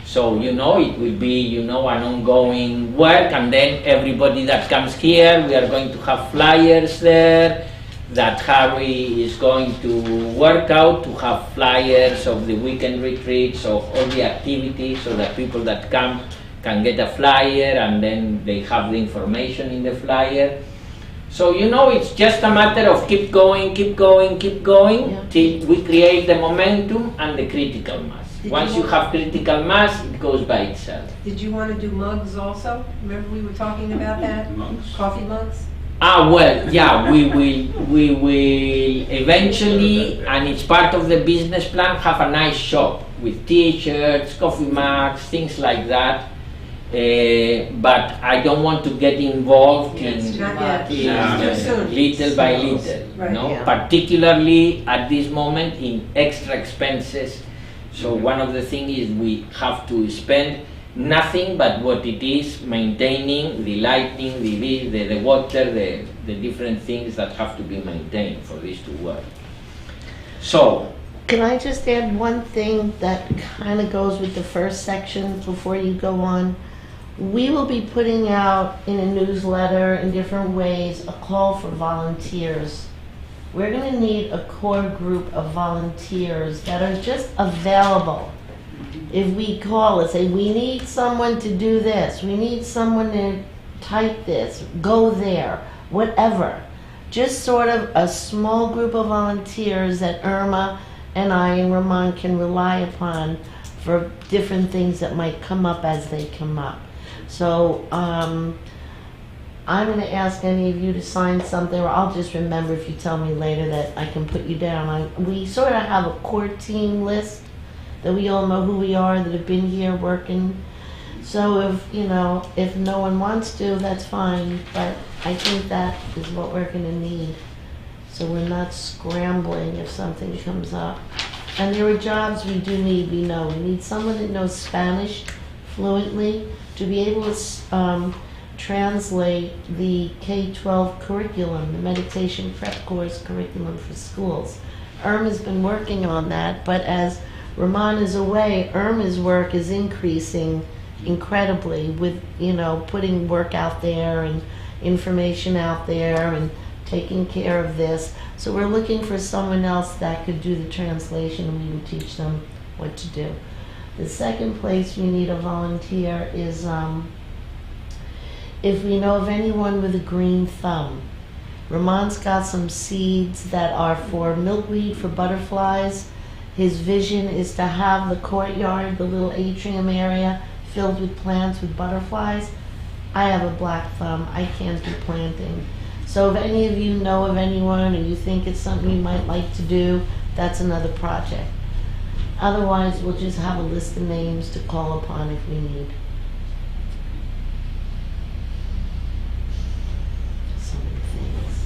So, it will be, an ongoing work, and then everybody that comes here, we are going to have flyers there that Harry is going to work out to have flyers of the weekend retreats, of all the activities, so that people that come can get a flyer, and then they have the information in the flyer. So, it's just a matter of keep going, till we create the momentum and the critical mass. Once you have critical mass, it goes by itself. Did you want to do mugs also? Remember we were talking about that? Mugs. Coffee mugs? Well, yeah, we will eventually, and it's part of the business plan, have a nice shop with t-shirts, coffee mugs, things like that. But I don't want to get involved in little by little, Right. Particularly at this moment in extra expenses. So one of the things is we have to spend nothing but what it is, maintaining the lighting, the water, the different things that have to be maintained for this to work. So, Can I just add one thing that kind of goes with the first section before you go on? We will be putting out in a newsletter in different ways a call for volunteers. We're going to need a core group of volunteers that are just available. If we call and say, we need someone to do this, we need someone to type this, go there, whatever. Just sort of a small group of volunteers that Irma and I and Ramon can rely upon for different things that might come up as they come up. So I'm going to ask any of you to sign something, or I'll just remember if you tell me later that I can put you down. We sort of have a core team list that we all know who we are that have been here working. So if no one wants to, that's fine, but I think that is what we're going to need. So we're not scrambling if something comes up. And there are jobs we do need, we know. We need someone that knows Spanish fluently to be able to translate the K-12 curriculum, the meditation prep course curriculum for schools. Irma's been working on that, but as Ramon is away, Irma's work is increasing incredibly with, putting work out there and information out there and taking care of this. So we're looking for someone else that could do the translation, and we would teach them what to do. The second place we need a volunteer is if we know of anyone with a green thumb. Ramon's got some seeds that are for milkweed for butterflies. His vision is to have the courtyard, the little atrium area, filled with plants with butterflies. I have a black thumb. I can't do planting. So if any of you know of anyone or you think it's something you might like to do, that's another project. Otherwise, we'll just have a list of names to call upon if we need. So many things.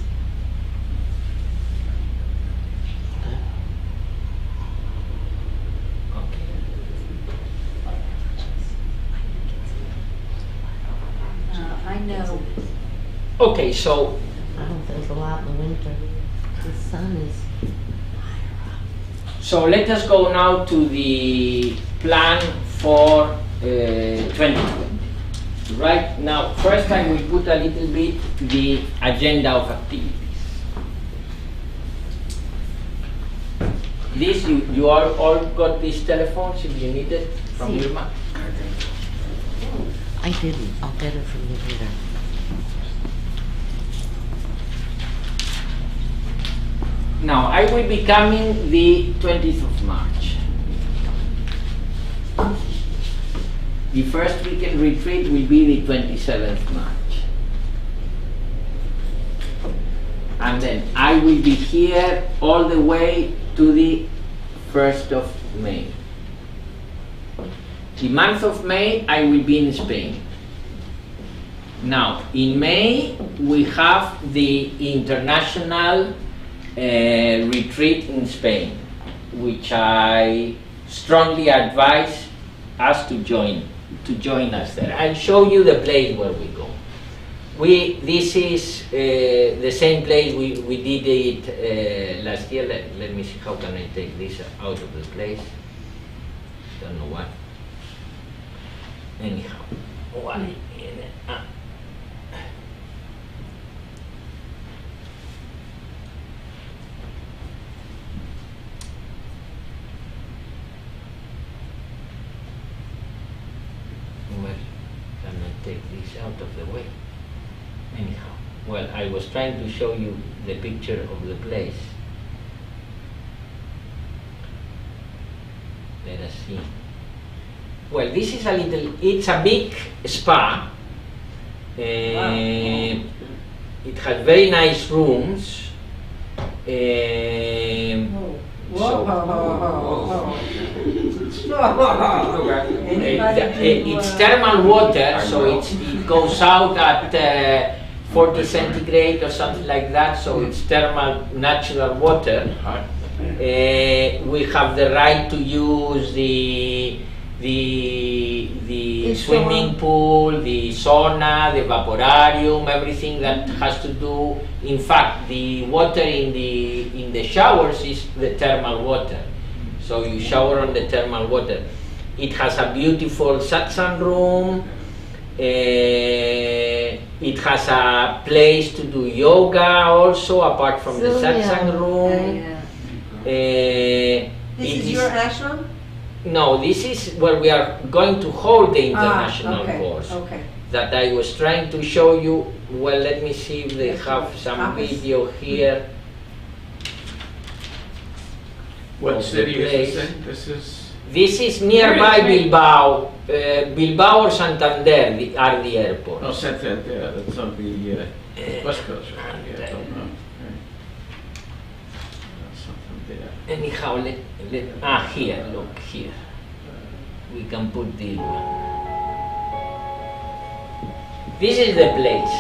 I know. Okay, so I don't think there's a lot in the winter. The sun is let us go now to the plan for 2020. right now, first I will put a little bit the agenda of activities. This, you all got these telephones if you need it from Irma? I didn't. I'll get it from you later. Now, I will be coming the 20th of March. The first weekend retreat will be the 27th March. And then I will be here all the way to the 1st of May. The month of May, I will be in Spain. Now, in May, we have the international retreat in Spain, which I strongly advise us to join us there. I'll show you the place where we go. This is the same place we did it last year. Let me see how can I take this out of the place. Don't know what. Anyhow, why? Well, can I take this out of the way? Anyhow, well, I was trying to show you the picture of the place. Let us see. Well, this is it's a big spa. It has very nice rooms. It's thermal water, so it goes out at 40 centigrade or something like that, so it's thermal natural water. We have the right to use the swimming pool, the sauna, the vaporarium, everything that has to do. In fact, the water in the showers is the thermal water. So you shower on the thermal water. It has a beautiful satsang room. It has a place to do yoga also, apart from the satsang room. This is your ashram? No, this is where we are going to hold the international course. Okay. That I was trying to show you. Well, let me see if they have some video here. What city is this? This is nearby Bilbao. Bilbao or Santander are the airports. Oh, Santander. That's on the west coast. Right? Yeah, I don't know. Santander. Anyhow, here, look here. We can put this one. This is the place.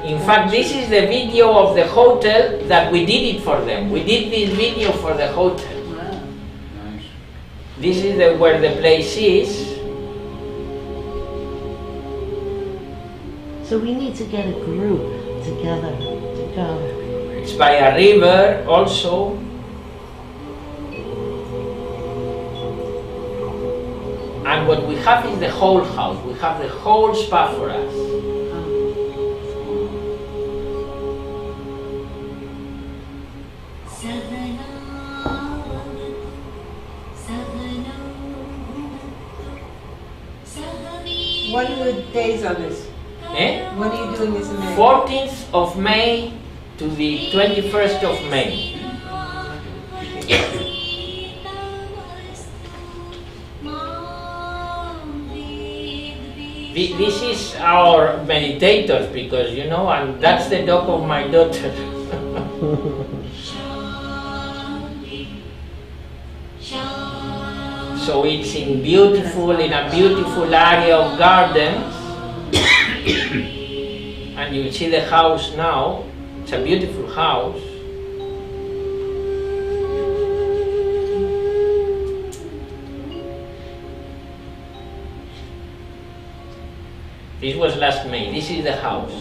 In fact, this is the video of the hotel that we did it for them. We did this video for the hotel. Wow. Nice. This is where the place is. So we need to get a group together to go. It's by a river also. And what we have is the whole house. We have the whole spa for us. What are the days on this? When are you doing this in May? 14th of May to the 21st of May. This is our meditators, because and that's the dog of my daughter. So it's in a beautiful area of gardens. And you see the house now. It's a beautiful house. This was last May. This is the house.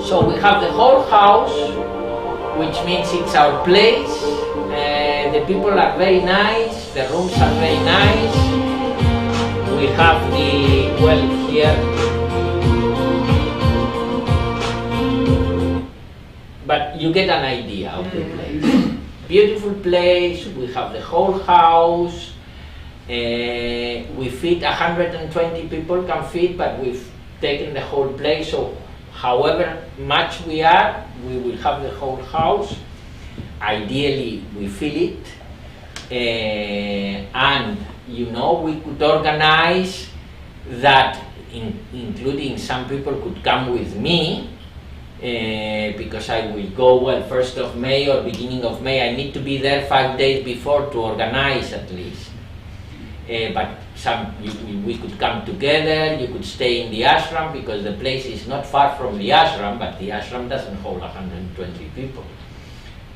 So we have the whole house, which means it's our place. The people are very nice. The rooms are very nice. We we have the, well, here, but you get an idea of the place. Beautiful place, we have the whole house, we fit 120 people can fit, but we've taken the whole place, so however much we are, we will have the whole house. Ideally, we fill it, and you know, we could organize that, including some people could come with me, because I will go, well, 1st of May or beginning of May. I need to be there 5 days before to organize at least. But we could come together, you could stay in the ashram, because the place is not far from the ashram, but the ashram doesn't hold 120 people.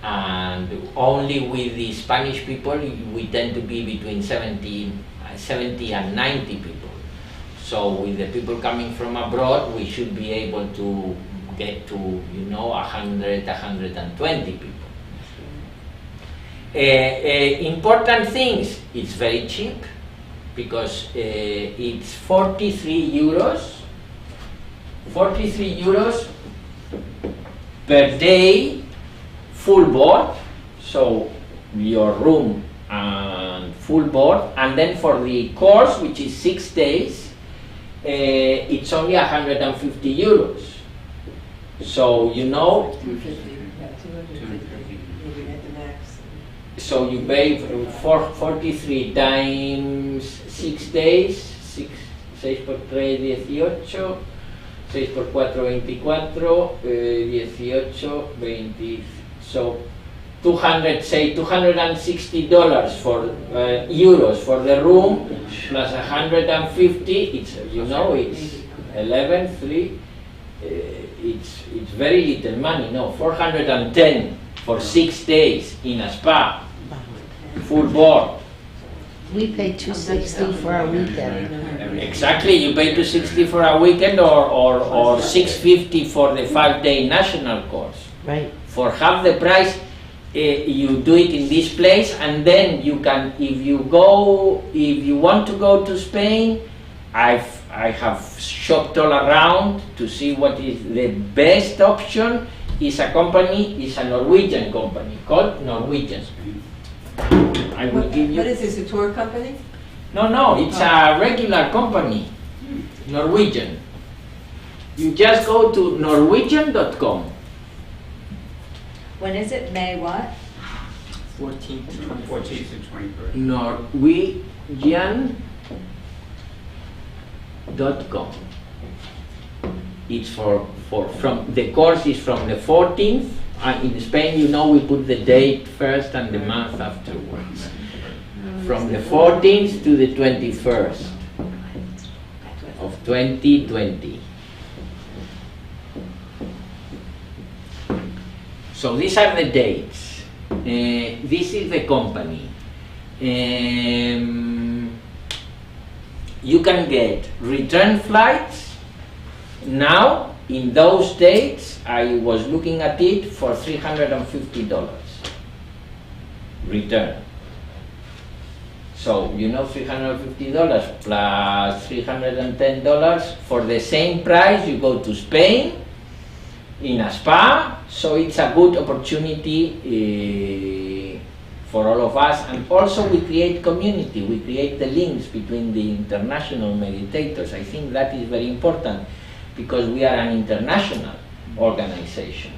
And only with the Spanish people, we tend to be between 70 and 90 people. So with the people coming from abroad, we should be able to get to, you know, 100, 120 people. Important things, it's very cheap, because it's 43 euros per day, full board, so your room and full board, and then for the course, which is 6 days, it's only 150 euros. So, you know, 250, yeah, 250, maybe at the max. so you pay for 43 times 6 days, 6 por 3, 18, 6 por 4, 24, 18, 20, so say $260 for euros for the room, plus 150, it's, you know, it's 11, 3, it's very little money, no, 410 for 6 days in a spa, full board. We pay 260 for our weekend. Exactly, you pay 260 for a weekend, or 650 for the 5-day national course. Right. For half the price, you do it in this place, and then you can, if you want to go to Spain, I have shopped all around to see what is the best option. Is a Norwegian company called Norwegian. I will give you. What is this, a tour company? No, it's a regular company, Norwegian. You just go to norwegian.com. When is it? May what? 14th to 21st. 14th to 21st. Norwegian.com. It's from the course is from the 14th. In Spain, you know, we put the date first and the month afterwards. From the 14th to the 21st of 2020. So these are the dates. This is the company. You can get return flights. Now, in those dates, I was looking at it for $350 return. So, you know, $350 plus $310 for the same price, you go to Spain in a spa. So it's a good opportunity for all of us, and also we create community, we create the links between the international meditators. I think that is very important, because we are an international organization.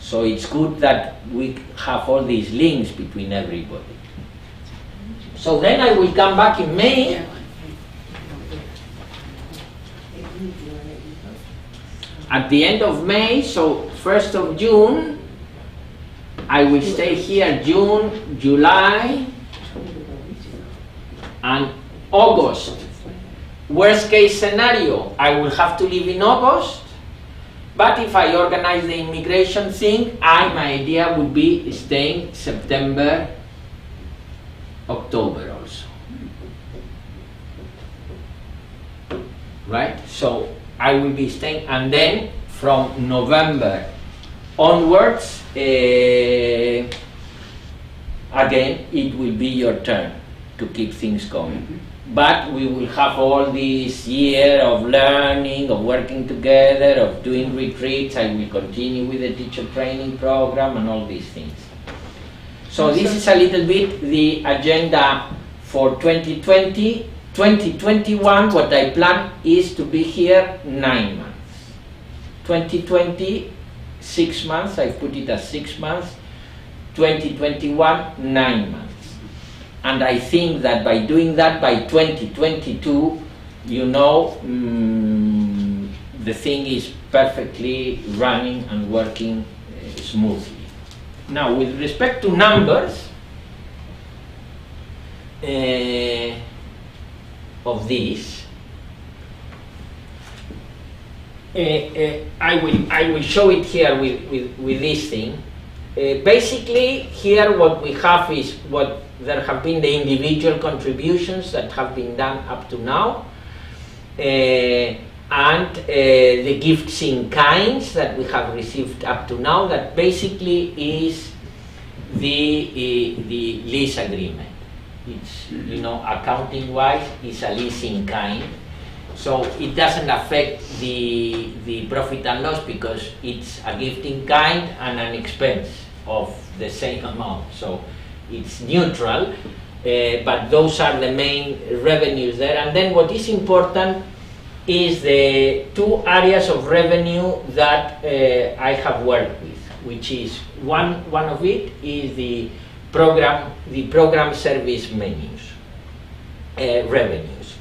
So it's good that we have all these links between everybody. So then I will come back in May. At the end of May, so 1st of June, I will stay here June, July, and August. Worst case scenario, I will have to leave in August, but if I organize the immigration thing, my idea would be staying September, October also. Right? So I will be staying, and then from November onwards, again, it will be your turn to keep things going. But we will have all this year of learning, of working together, of doing retreats. I will continue with the teacher training program and all these things. So this is a little bit the agenda for 2020. 2021, what I plan is to be here 9 months. 2020, 6 months, I put it as 6 months. 2021, 9 months. And I think that by doing that, by 2022, you know, the thing is perfectly running and working smoothly. Now, with respect to numbers of this, I will show it here with this thing. Basically, here what we have is what there have been the individual contributions that have been done up to now, and the gifts in kinds that we have received up to now. That basically is the lease agreement. It's, you know, accounting wise, it's a lease in kind. So it doesn't affect the profit and loss because it's a gift in kind and an expense of the same amount. So it's neutral, but those are the main revenues there. And then what is important is the two areas of revenue that I have worked with, which is one of it is the program service menus revenues.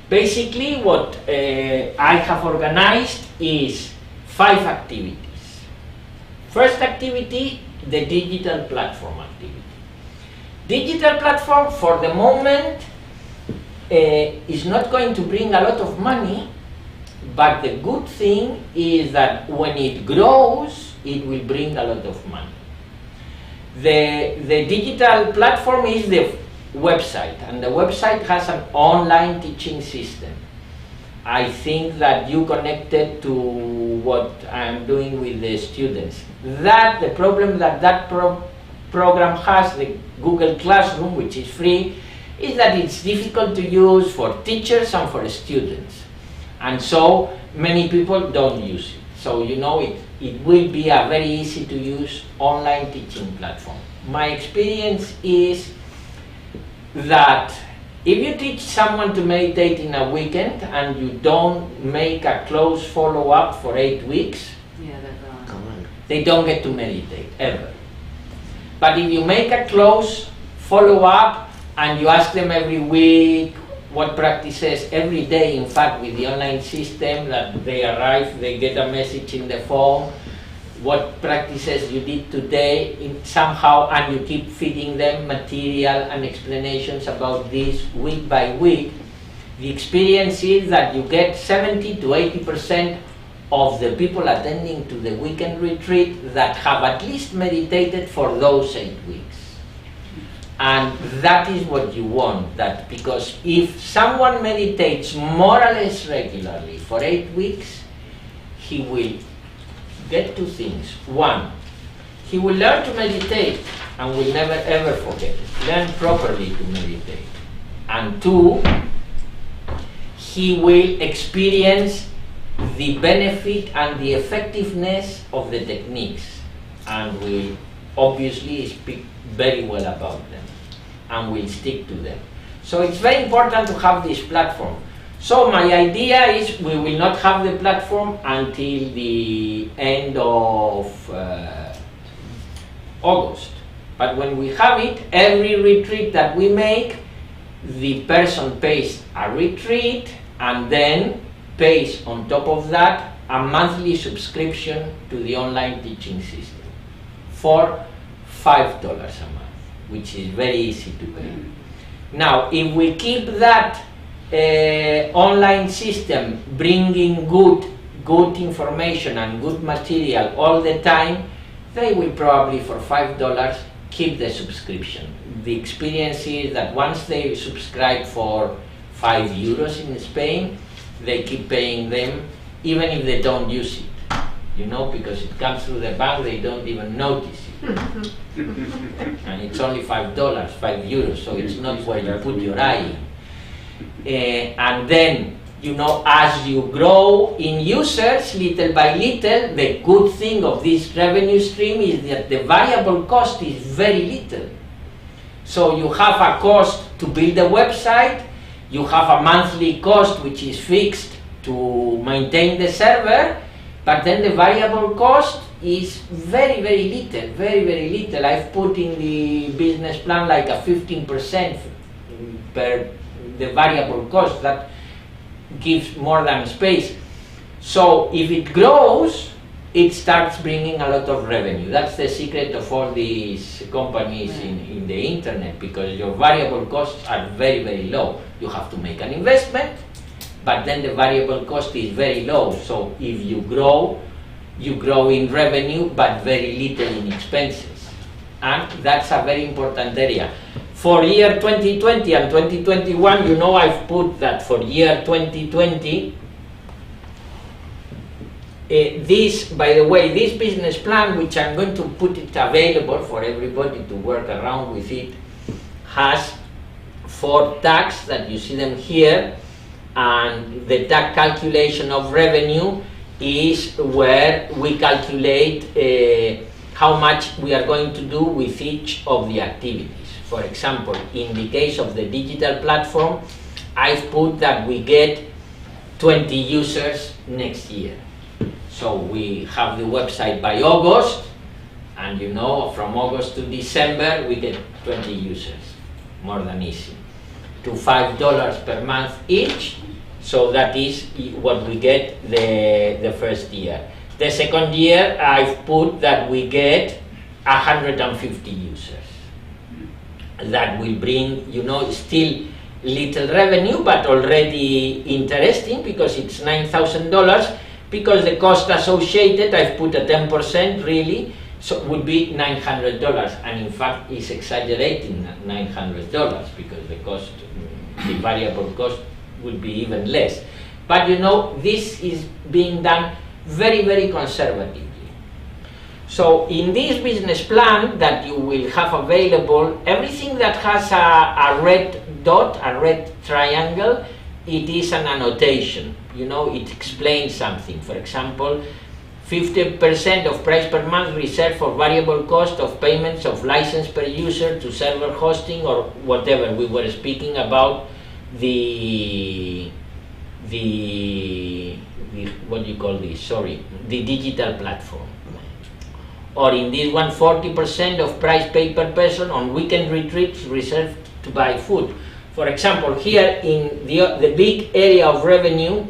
Basically, what I have organized is 5 activities. First activity, the digital platform activity. Digital platform, for the moment, is not going to bring a lot of money, but the good thing is that when it grows, it will bring a lot of money. The digital platform is the website, and the website has an online teaching system. I think that you connected to what I'm doing with the students. The problem that program has, the Google Classroom, which is free, is that it's difficult to use for teachers and for students. And so many people don't use it. So you know it will be a very easy to use online teaching platform. My experience is that if you teach someone to meditate in a weekend and you don't make a close follow-up for 8 weeks, Yeah, they're gone. they don't get to meditate, ever. But if you make a close follow-up and you ask them every week what practices, every day, in fact, with the online system, that they arrive, they get a message in the phone, what practices you did today, somehow, and you keep feeding them material and explanations about this week by week, the experience is that you get 70 to 80% of the people attending to the weekend retreat that have at least meditated for those 8 weeks. And that is what you want, that because if someone meditates more or less regularly for 8 weeks, he will get 2 things. 1, he will learn to meditate and will never ever forget it. Learn properly to meditate. And 2, he will experience the benefit and the effectiveness of the techniques and will obviously speak very well about them and will stick to them. So it's very important to have this platform. So my idea is we will not have the platform until the end of August. But when we have it, every retreat that we make, the person pays a retreat and then pays on top of that a monthly subscription to the online teaching system for $5 a month, which is very easy to pay. Now, if we keep that online system bringing good information and good material all the time, they will probably for $5 keep the subscription. The experience is that once they subscribe for €5 in Spain, they keep paying them even if they don't use it. you know, because it comes through the bank, they don't even notice it. And it's only $5, €5, so it's not where you put your eye. And then, you know, as you grow in users, little by little, the good thing of this revenue stream is that the variable cost is very little. So you have a cost to build a website, you have a monthly cost which is fixed to maintain the server, but then the variable cost is very, very little, very, very little. I've put in the business plan like a 15% per the variable cost. That gives more than space. So if it grows, it starts bringing a lot of revenue. That's the secret of all these companies in the internet, because your variable costs are very, very low. You have to make an investment, but then the variable cost is very low. So if you grow in revenue, but very little in expenses. And that's a very important area. For year 2020 and 2021, you know, I've put that for year 2020, this, by the way, this business plan, which I'm going to put it available for everybody to work around with it, has 4 tags that you see them here, and the tag calculation of revenue is where we calculate how much we are going to do with each of the activities. For example, in the case of the digital platform, I've put that we get 20 users next year. So we have the website by August, and you know, from August to December, we get 20 users, more than easy, to $5 per month each. So that is what we get the first year. The second year, I've put that we get 150 users. That will bring, you know, still little revenue, but already interesting, because it's $9,000, because the cost associated, I've put a 10% really, so it would be $900, and in fact it's exaggerating $900, because the cost, the variable cost would be even less. But you know, this is being done very, very conservatively. So in this business plan that you will have available, everything that has a red dot, a red triangle, it is an annotation. You know, it explains something. For example, 50% of price per month reserved for variable cost of payments of license per user to server hosting or whatever. We were speaking about the what do you call this? Sorry, the digital platform. Or in this one, 40% of price paid per person on weekend retreats reserved to buy food. For example, here in the big area of revenue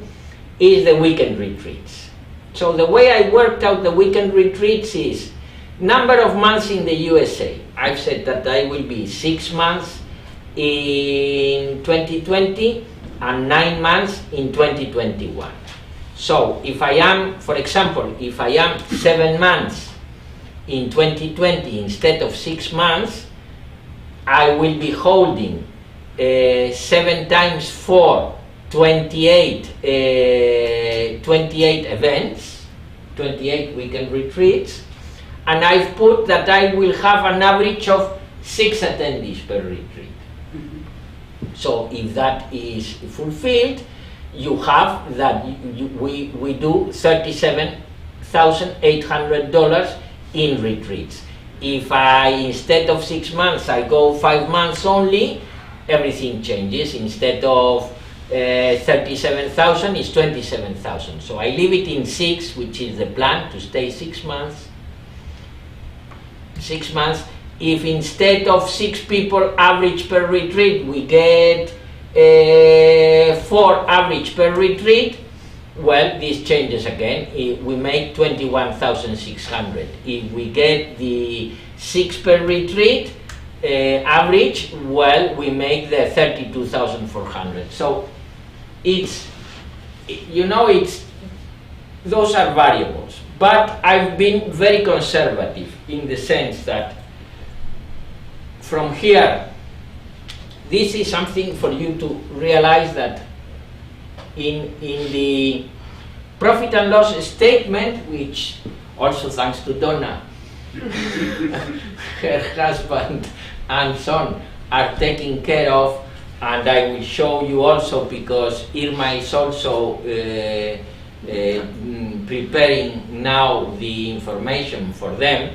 is the weekend retreats. So the way I worked out the weekend retreats is number of months in the USA. I've said that I will be 6 months in 2020 and 9 months in 2021. So if I am, for example, if I am 7 months in 2020 instead of 6 months, I will be holding 7 times 4, 28 events, 28 weekend retreats, and I've put that I will have an average of 6 attendees per retreat. So if that is fulfilled, you have that we do $37,800 in retreats. If I, instead of 6 months, I go 5 months only, everything changes. Instead of 37,000, it's 27,000. So I leave it in 6, which is the plan, to stay 6 months. 6 months. If instead of 6 people average per retreat, we get 4 average per retreat, well, this changes again. We make 21,600. If we get the 6 per retreat average, well, we make the 32,400. So it's, you know, it's, those are variables. But I've been very conservative in the sense that from here, this is something for you to realize, that in the profit and loss statement, which also thanks to Donna, her husband and son are taken care of, and I will show you also because Irma is also preparing now the information for them.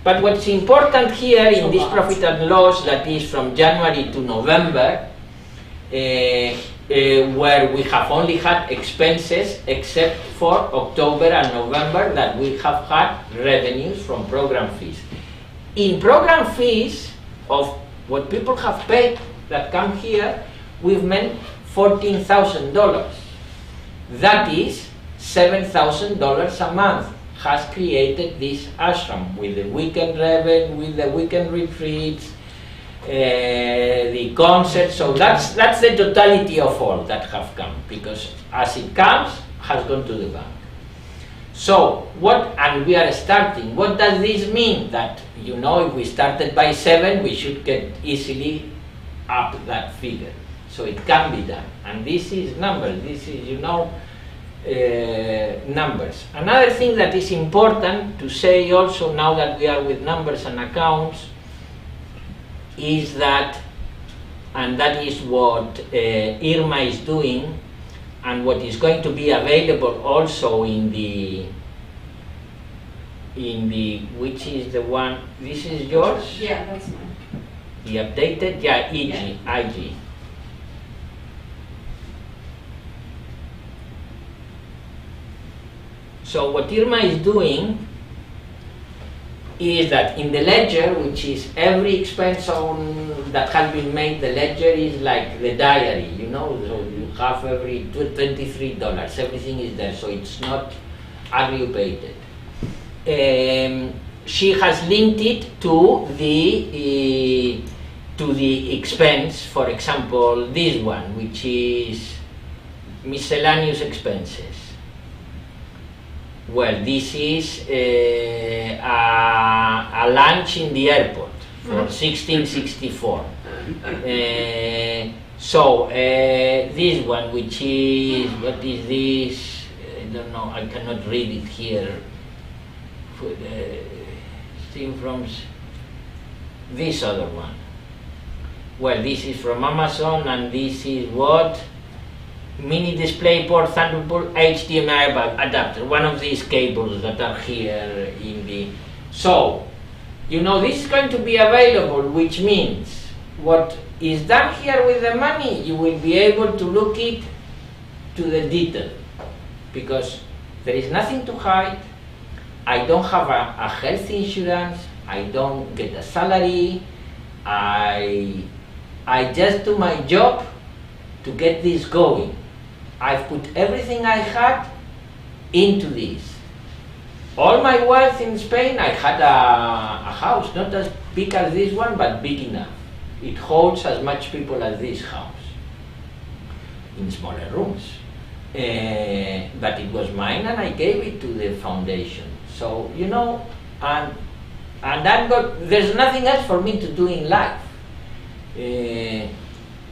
But what's important here in this profit and loss that is from January to November, where we have only had expenses except for October and November that we have had revenues from program fees. In program fees of what people have paid that come here, we've made $14,000. That is $7,000 a month has created this ashram with the weekend revenue, with the weekend retreats, the concerts. So that's the totality of all that have come, because as it comes, has gone to the bank. So and we are starting. What does this mean? That, you know, if we started by 7, we should get easily up that figure. So it can be done. And this is numbers. This is, you know, numbers. Another thing that is important to say also, now that we are with numbers and accounts, is that, and that is what Irma is doing, and what is going to be available also in the, which is the one, this is yours? Yeah, that's mine. The updated, yeah, IG. So what Irma is doing is that in the ledger, which is every expense that has been made, the ledger is like the diary, you know, so you have every $23, everything is there, so it's not aggravated. She has linked it to the expense, for example, this one, which is miscellaneous expenses. Well, this is a lunch in the airport for 1664. This one, which is, what is this? I don't know, I cannot read it here. Thing from this other one. Well, this is from Amazon, and this is what? Mini display port, Thunderbolt, HDMI adapter, one of these cables that are here in the... So, you know, this is going to be available, which means what is done here with the money, you will be able to look it to the detail, because there is nothing to hide. I don't have a health insurance, I don't get a salary, I just do my job to get this going. I've put everything I had into this. All my wealth in Spain, I had a house, not as big as this one, but big enough. It holds as much people as this house, in smaller rooms. But it was mine, and I gave it to the foundation. So, you know, and there's nothing else for me to do in life.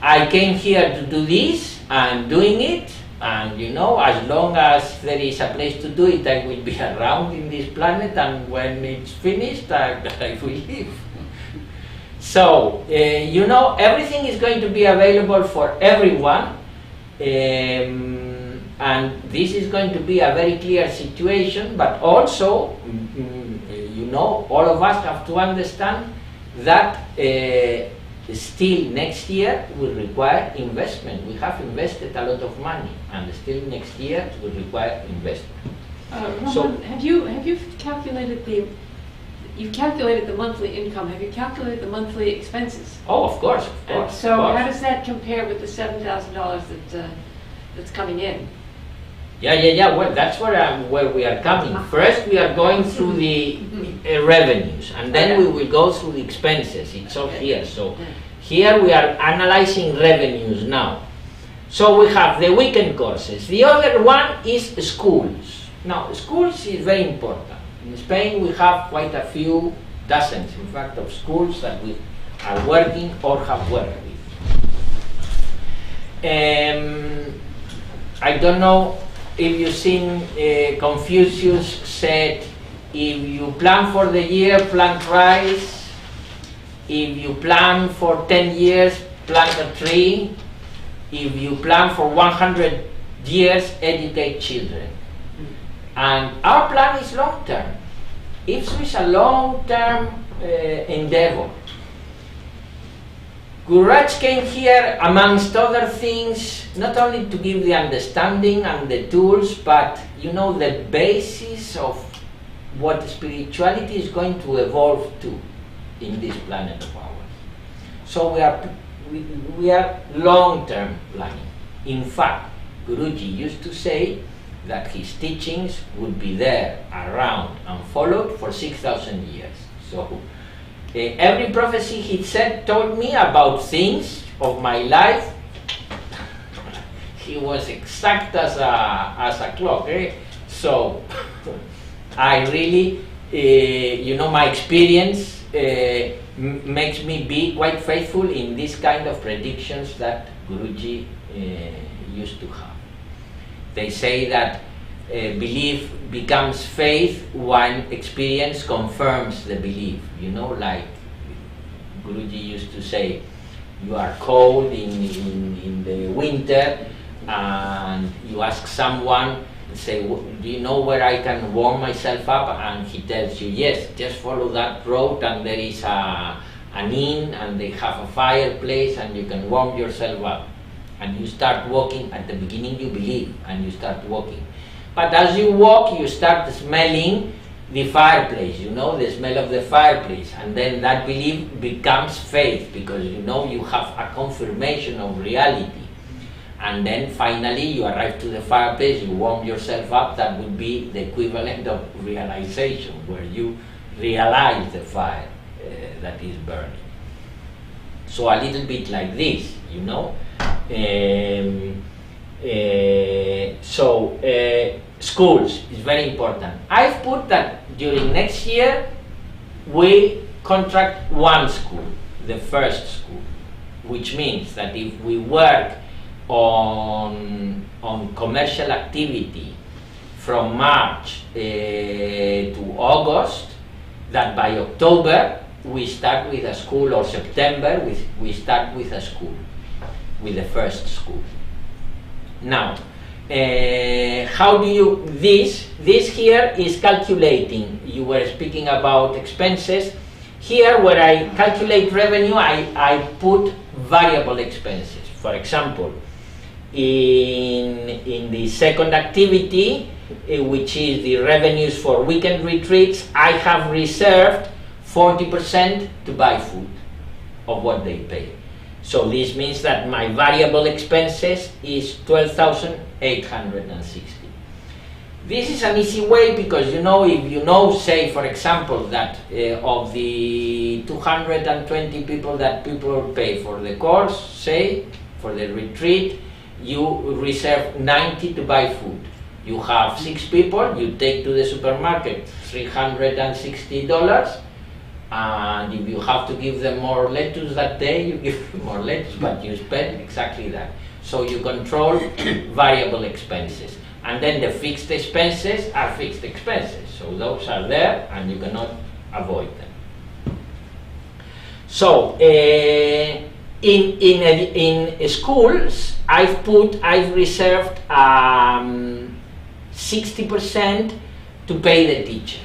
I came here to do this, I'm doing it, and you know, as long as there is a place to do it, I will be around in this planet, and when it's finished, I will leave. So, you know, everything is going to be available for everyone, and this is going to be a very clear situation, but also, you know, all of us have to understand that still next year will require investment. We have invested a lot of money, and still next year will require investment. So, have you calculated you've calculated the monthly income? Have you calculated the monthly expenses? Oh, of course, And so, how does that compare with the $7,000 that's coming in? Yeah. Well, that's where we are coming. First, we are going through the revenues, and then we will go through the expenses. It's all here. So here we are analyzing revenues now. So we have the weekend courses. The other one is schools. Now, schools is very important. In Spain, we have quite a few, dozens, in fact, of schools that we are working or have worked with. I don't know if you've seen Confucius said, if you plan for the year, plant rice. If you plan for 10 years, plant a tree. If you plan for 100 years, educate children. And our plan is long term. IPSO is a long term endeavor. Gururaj came here, amongst other things, not only to give the understanding and the tools, but you know, the basis of what spirituality is going to evolve to in this planet of ours. So we are long-term planning. In fact, Guruji used to say that his teachings would be there, around, and followed for 6,000 years. So every prophecy he said told me about things of my life. He was exact as a clock. So I really, you know, my experience makes me be quite faithful in this kind of predictions that Guruji used to have. They say that belief becomes faith when experience confirms the belief. You know, like Guruji used to say, you are cold in the winter and you ask someone, say, do you know where I can warm myself up? And he tells you, yes, just follow that road and there is an inn and they have a fireplace and you can warm yourself up. And you start walking. At the beginning you believe and you start walking. But as you walk, you start smelling the fireplace, you know, the smell of the fireplace. And then that belief becomes faith because you know you have a confirmation of reality. And then finally you arrive to the fireplace, you warm yourself up. That would be the equivalent of realization, where you realize the fire that is burning. So a little bit like this, you know. Schools is very important. I've put that during next year we contract one school, the first school, which means that if we work on commercial activity from March to August, that by October we start with a school, or September we start with a school, with the first school. Now, how do you, this here is calculating. You were speaking about expenses. Here where I calculate revenue, I put variable expenses. For example, in the second activity, which is the revenues for weekend retreats, I have reserved 40% to buy food of what they pay. So this means that my variable expenses is 12,860. This is an easy way because, you know, if you know, say for example, that of the 220 people that people pay for the course, say for the retreat, you reserve 90 to buy food. You have 6 people, you take to the supermarket $360. And if you have to give them more lettuce that day, you give them more lettuce, but you spend exactly that. So you control variable expenses. And then the fixed expenses are fixed expenses. So those are there and you cannot avoid them. So in schools, I've reserved 60% to pay the teacher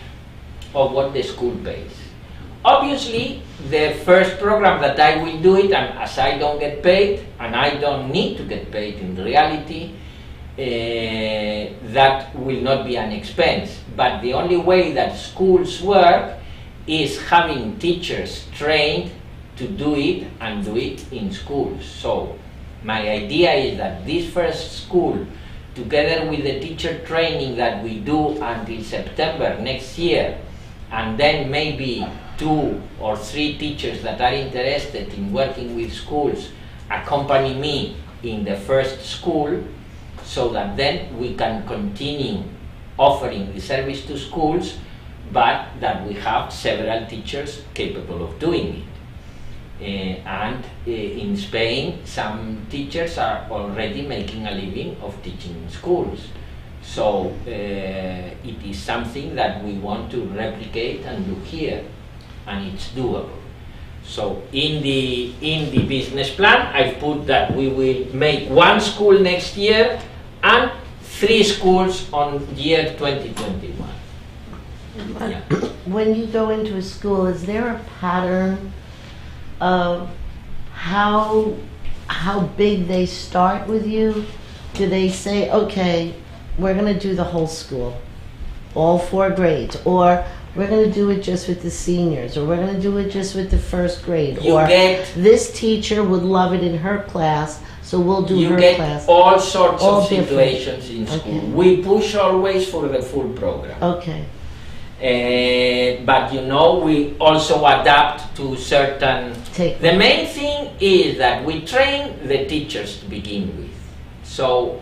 of what the school pays. Obviously, the first program that I will do it, and as I don't get paid, and I don't need to get paid in reality, that will not be an expense. But the only way that schools work is having teachers trained to do it and do it in schools. So my idea is that this first school, together with the teacher training that we do until September next year, and then maybe 2 or 3 teachers that are interested in working with schools accompany me in the first school, so that then we can continue offering the service to schools, but that we have several teachers capable of doing it. And in Spain, some teachers are already making a living of teaching in schools. So it is something that we want to replicate and do here, and it's doable. So in the business plan, I've put that we will make 1 school next year and 3 schools on year 2021. Yeah. When you go into a school, is there a pattern of how big they start with you? Do they say, okay, we're going to do the whole school, all 4 grades, or we're going to do it just with the seniors, or we're going to do it just with the 1st grade, or this teacher would love it in her class, so we'll do her class? You get all sorts All of situations in school. Okay. We push always for the full program. Okay. But we also adapt to certain... The main thing is that we train the teachers to begin with. So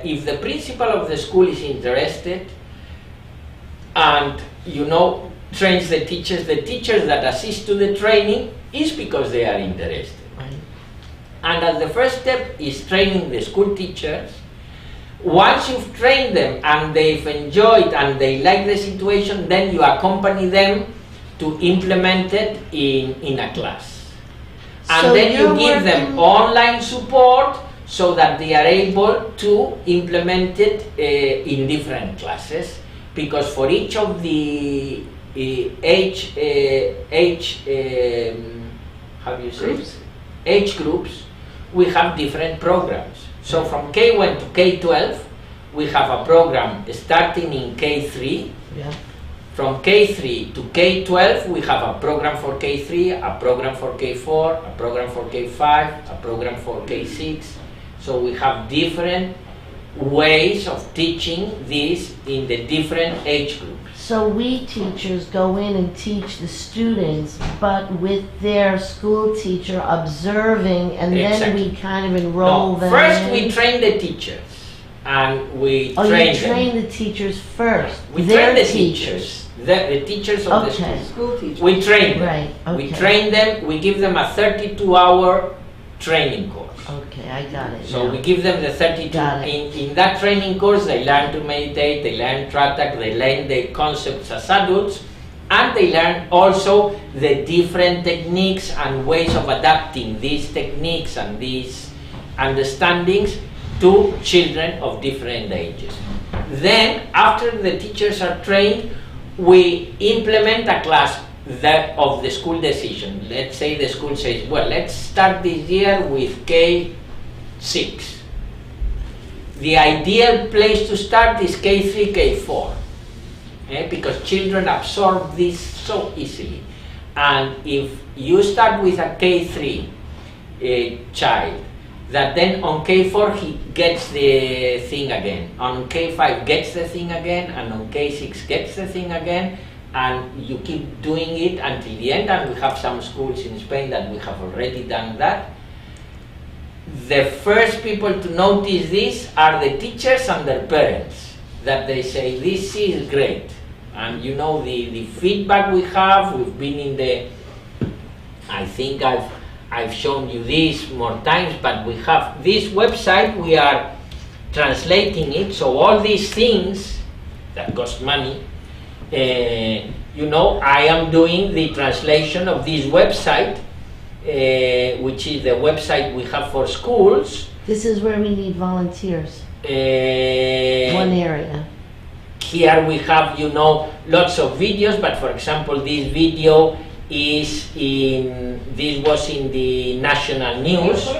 if the principal of the school is interested and trains the teachers that assist to the training is because they are interested. Right. And as the first step is training the school teachers. Once you've trained them and they've enjoyed and they like the situation, then you accompany them to implement it in a class. And So then you you're give them working- online support so that they are able to implement it in different classes. Because for each of the age groups, we have different programs. So from K1 to K12, we have a program starting in K3. Yeah. From K3 to K12, we have a program for K3, a program for K4, a program for K5, a program for K6. So we have different ways of teaching this in the different age groups. So we teachers go in and teach the students, but with their school teacher observing, and then Exactly. we kind of enroll them First in. we train the teachers, and we Oh, train you them. train the teachers first. We Their train the teachers, the teachers of the Okay. school. School teacher. We train them. Right, We okay. train them, we give them a 32-hour training course. Okay, I got it. So now. we give them the 32, Got it. in that training course they learn to meditate, they learn Tratak, they learn the concepts as adults, and they learn also the different techniques and ways of adapting these techniques and these understandings to children of different ages. Then, after the teachers are trained, we implement a class of the school decision. Let's say the school says, well, let's start this year with K6. The ideal place to start is K3, K4, because children absorb this so easily. And if you start with a K3 child, that then on K4 he gets the thing again, on K5 gets the thing again, and on K6 gets the thing again, and you keep doing it until the end. And we have some schools in Spain that we have already done that. The first people to notice this are the teachers and their parents, that they say this is great. And the feedback we have, we've been in the, I think I've shown you this more times, but we have this website, we are translating it, so all these things that cost money, I am doing the translation of this website, which is the website we have for schools. This is where we need volunteers. One area. Here we have, lots of videos, but for example, this video this was in the national news. In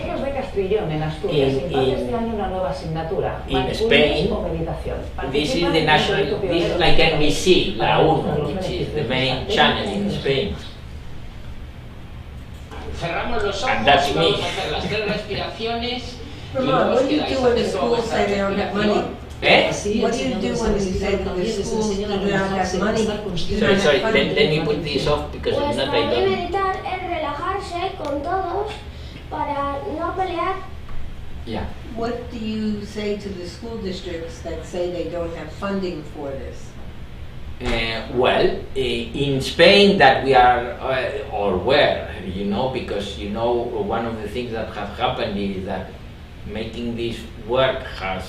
Spain, this is the national, this is like NBC, La Uno, which is the main channel in Spain. And that's me. Ramon, what do you do when the schools say they don't have money? Eh? What do you do when you say that the schools do not have money? Do not Sorry, have let funding? me put this off because if Pues not para I mí don't. meditar es relajarse con todos para no pelear. Yeah. What do you say to the school districts that say they don't have funding for this? Well, in Spain that we are, or where, because one of the things that have happened is that making this work has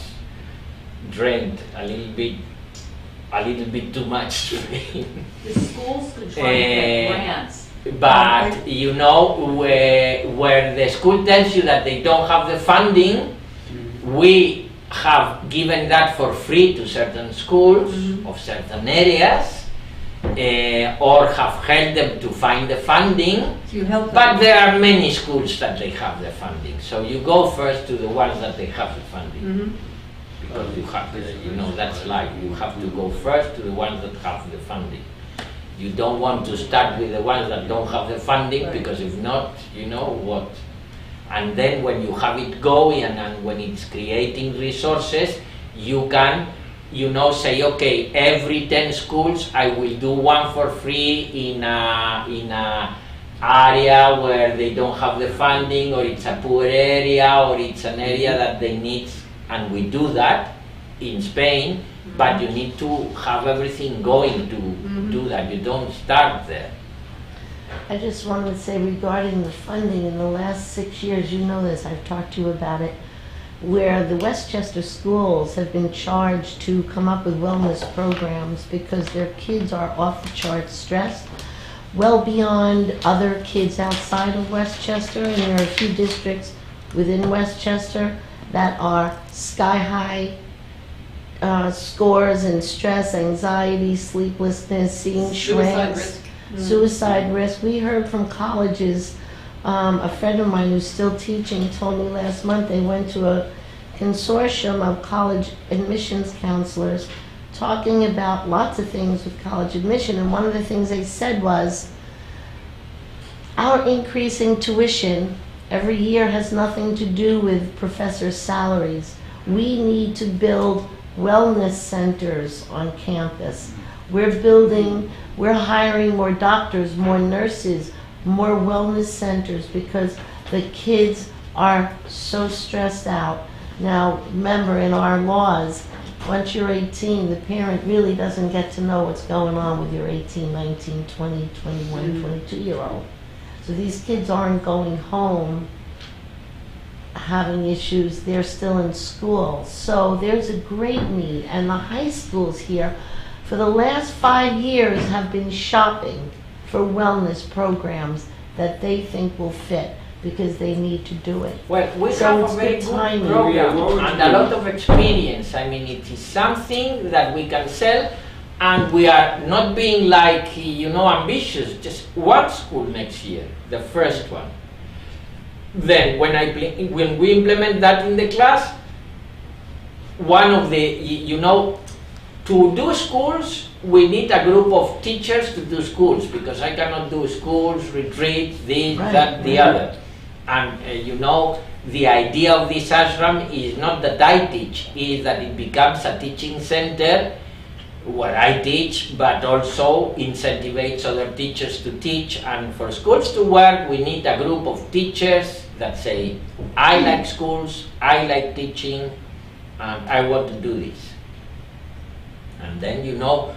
drained a little bit too much to me. The schools could try to get grants. But you know, where the school tells you that they don't have the funding, we have given that for free to certain schools of certain areas, or have helped them to find the funding. So you help them. But there are many schools that they have the funding. So you go first to the ones that they have the funding. Because you have to, you know, that's life. You have to go first to the ones that have the funding. You don't want to start with the ones that don't have the funding, because if not, you know what. And then when you have it going and when it's creating resources, you can, you know, say, okay, every 10 schools I will do one for free in a area where they don't have the funding, or it's a poor area, or it's an area that they need, and we do that in Spain. But you need to have everything going to do that. You don't start there. I just wanted to say regarding the funding, in the last 6 years, you know this, I've talked to you about it, where the Westchester schools have been charged to come up with wellness programs because their kids are off the charts stressed, well beyond other kids outside of Westchester, and there are a few districts within Westchester that are sky high scores in stress, anxiety, sleeplessness, seeing shrinks, suicide risk. We heard from colleges, a friend of mine who's still teaching told me last month they went to a consortium of college admissions counselors talking about lots of things with college admission, and one of the things they said was, our increasing tuition every year has nothing to do with professors' salaries. We need to build wellness centers on campus. We're hiring more doctors, more nurses, more wellness centers, because the kids are so stressed out. Now, remember, in our laws, once you're 18, the parent really doesn't get to know what's going on with your 18, 19, 20, 21, 22-year-old. So these kids aren't going home having issues, they're still in school. So there's a great need, and the high schools here for the last 5 years have been shopping for wellness programs that they think will fit, because they need to do it. Well, we So have it's a very good good timing. program Yeah, and a lot of experience. I mean, it is something that we can sell, and we are not being like, you know, ambitious. Just one school next year, the first one. Then when we implement that in the class, one of the, you know, to do schools, we need a group of teachers to do schools, because I cannot do schools, retreats, this, that, the other. And you know, the idea of this ashram is not that I teach, is that it becomes a teaching center where I teach, but also incentivates other teachers to teach. And for schools to work, we need a group of teachers that say, I like schools, I like teaching, and I want to do this. And then, you know,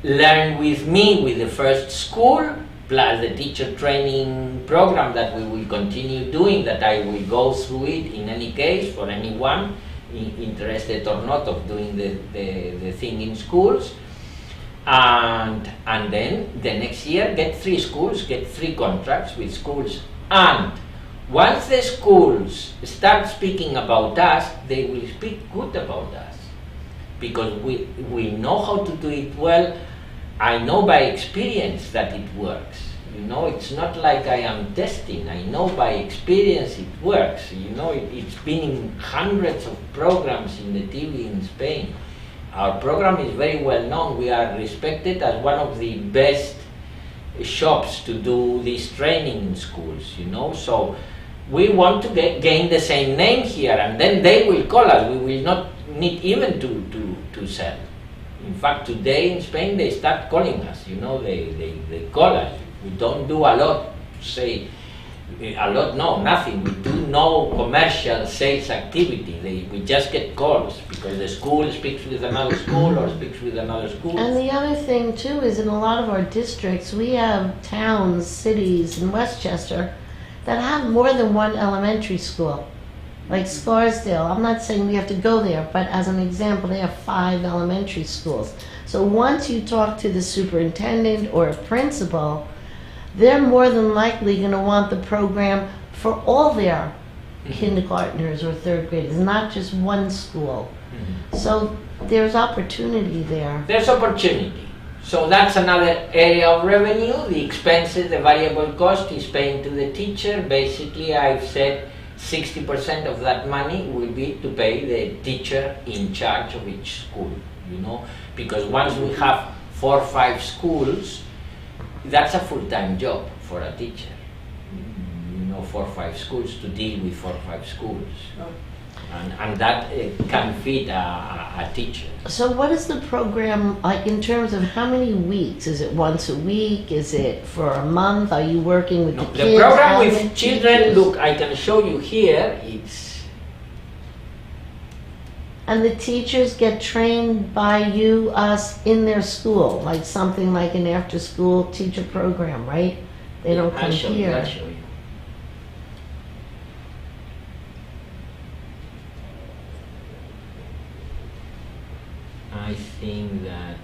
learn with me with the first school, plus the teacher training program that we will continue doing, that I will go through it in any case for anyone interested or not of doing the thing in schools. And then the next year get 3 schools, get 3 contracts with schools. And once the schools start speaking about us, they will speak good about us, because we know how to do it well. I know by experience that it works. You know, it's not like I am testing. I know by experience it works. You know, it's been in hundreds of programs in the TV in Spain. Our program is very well known. We are respected as one of the best shops to do this training in schools, you know. So we want to gain the same name here, and then they will call us. We will not need even to sell. In fact, today in Spain they start calling us, you know, they call us. We don't do a lot, say, a lot, no, nothing. We do no commercial sales activity. We just get calls because the school speaks with another school or speaks with another school. And the other thing too is, in a lot of our districts, we have towns, cities in Westchester that have more than one elementary school. Like Scarsdale, I'm not saying we have to go there, but as an example, they have 5 elementary schools. So once you talk to the superintendent or a principal, they're more than likely going to want the program for all their kindergartners or third graders, not just one school. So there's opportunity there. There's opportunity. So that's another area of revenue. The expenses, the variable cost is paying to the teacher. Basically, I've said 60% of that money will be to pay the teacher in charge of each school, you know, because once we have 4 or 5 schools, that's a full-time job for a teacher. You know, 4 or 5 schools to deal with 4 or 5 schools. And that can fit a teacher. So what is the program like in terms of how many weeks? Is it once a week? Is it for a month? Are you working with the kids? The program How with many children, teachers? look, I can show you here, it's... And the teachers get trained by you, us, in their school, like something like an after-school teacher program, right? They don't come I'll show you, here. I'll show you. I think that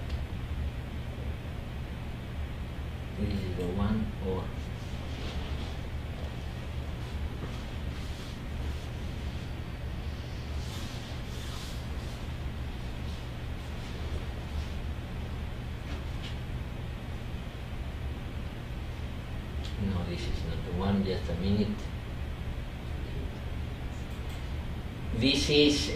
this is the one, or no, this is not the one. Just a minute. This is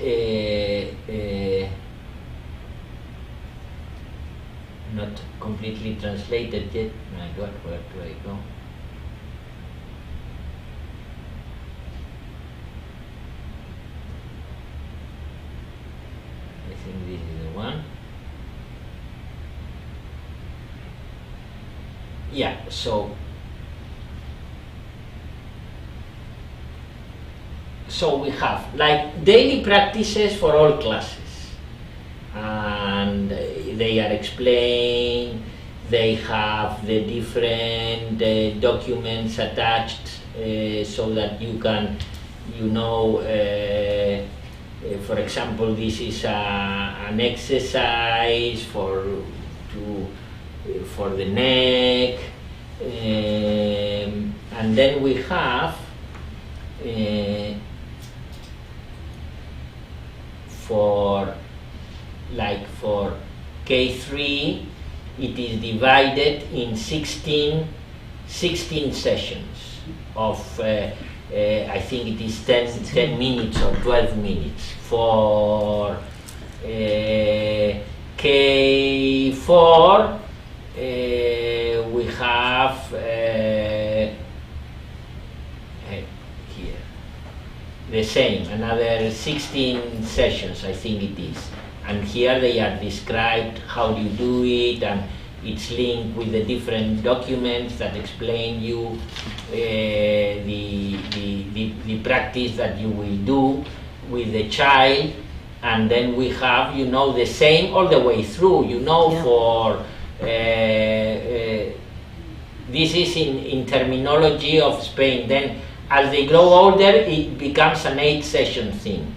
not completely translated yet. My God, where do I go? I think this is the one. Yeah, so we have like daily practices for all classes, and they are explained. They have the different documents attached so that you can, you know, for example, this is an exercise for the neck, and then we have for K3, it is divided in 16 sessions of I think it is 10 minutes or 12 minutes. For K4 we have here the same, another 16 sessions, I think it is. And here they are described how you do it, and it's linked with the different documents that explain you the practice that you will do with the child. And then we have, you know, the same all the way through, you know, yeah. For this is in terminology of Spain. Then as they grow older, it becomes an 8-session thing.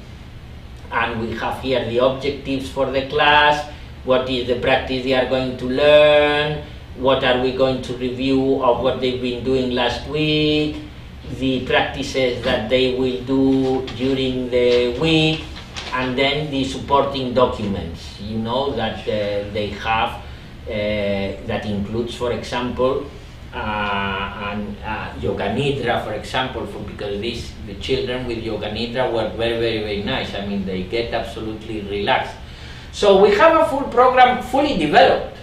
And we have here the objectives for the class, what is the practice they are going to learn, what are we going to review of what they've been doing last week, the practices that they will do during the week, and then the supporting documents, you know, that they have, that includes, for example, yoga nidra, for example, because the children with yoga nidra were very, very, very nice. I mean, they get absolutely relaxed. So we have a full program, fully developed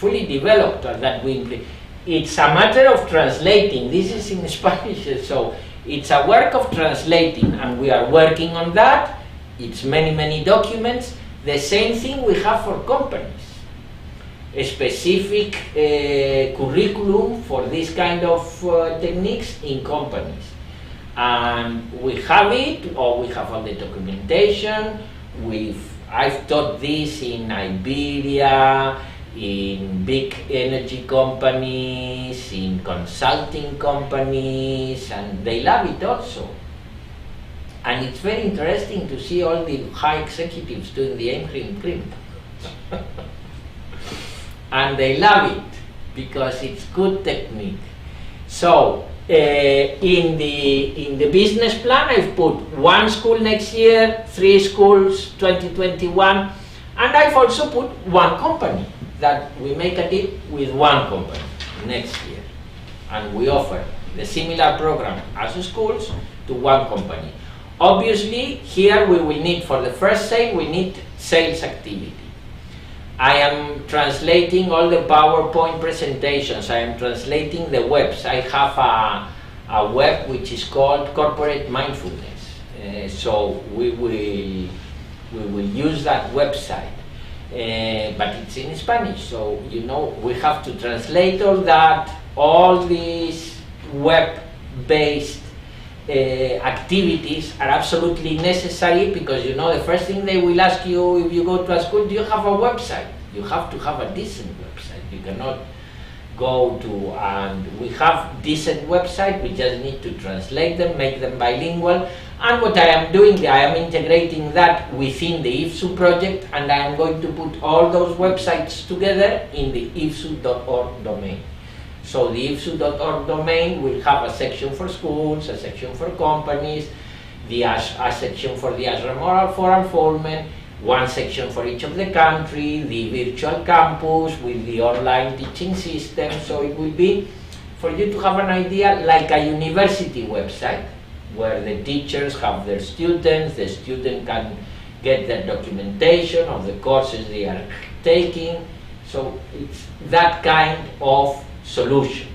that we implement. It's a matter of translating. This is in Spanish, so it's a work of translating, and we are working on that. It's many, many documents. The same thing we have for companies. A specific curriculum for this kind of techniques in companies. And we have it, or we have all the documentation. I've taught this in Iberia, in big energy companies, in consulting companies, and they love it also. And it's very interesting to see all the high executives doing the cream. And they love it because it's good technique. So in the business plan, I've put 1 school next year, 3 schools 2021, and I've also put 1 company, that we make a deal with 1 company next year, and we offer the similar program as the schools to 1 company. Obviously, here we will need, for the first sale, we need sales activity. I am translating all the PowerPoint presentations. I am translating the webs. I have a web which is called Corporate Mindfulness. So we will use that website, but it's in Spanish. So you know we have to translate all that. All these web-based activities are absolutely necessary, because you know the first thing they will ask you if you go to a school, do you have a website? You have to have a decent website. You cannot go to, and we have decent website, we just need to translate them, make them bilingual. And what I am doing, I am integrating that within the IFSU project, and I am going to put all those websites together in the ifsu.org domain. So the ifsu.org domain will have a section for schools, a section for companies, a section for the Ashram for Unfoldment, 1 section for each of the country, the virtual campus with the online teaching system. So it will be, for you to have an idea, like a university website, where the teachers have their students, the student can get their documentation of the courses they are taking. So it's that kind of solution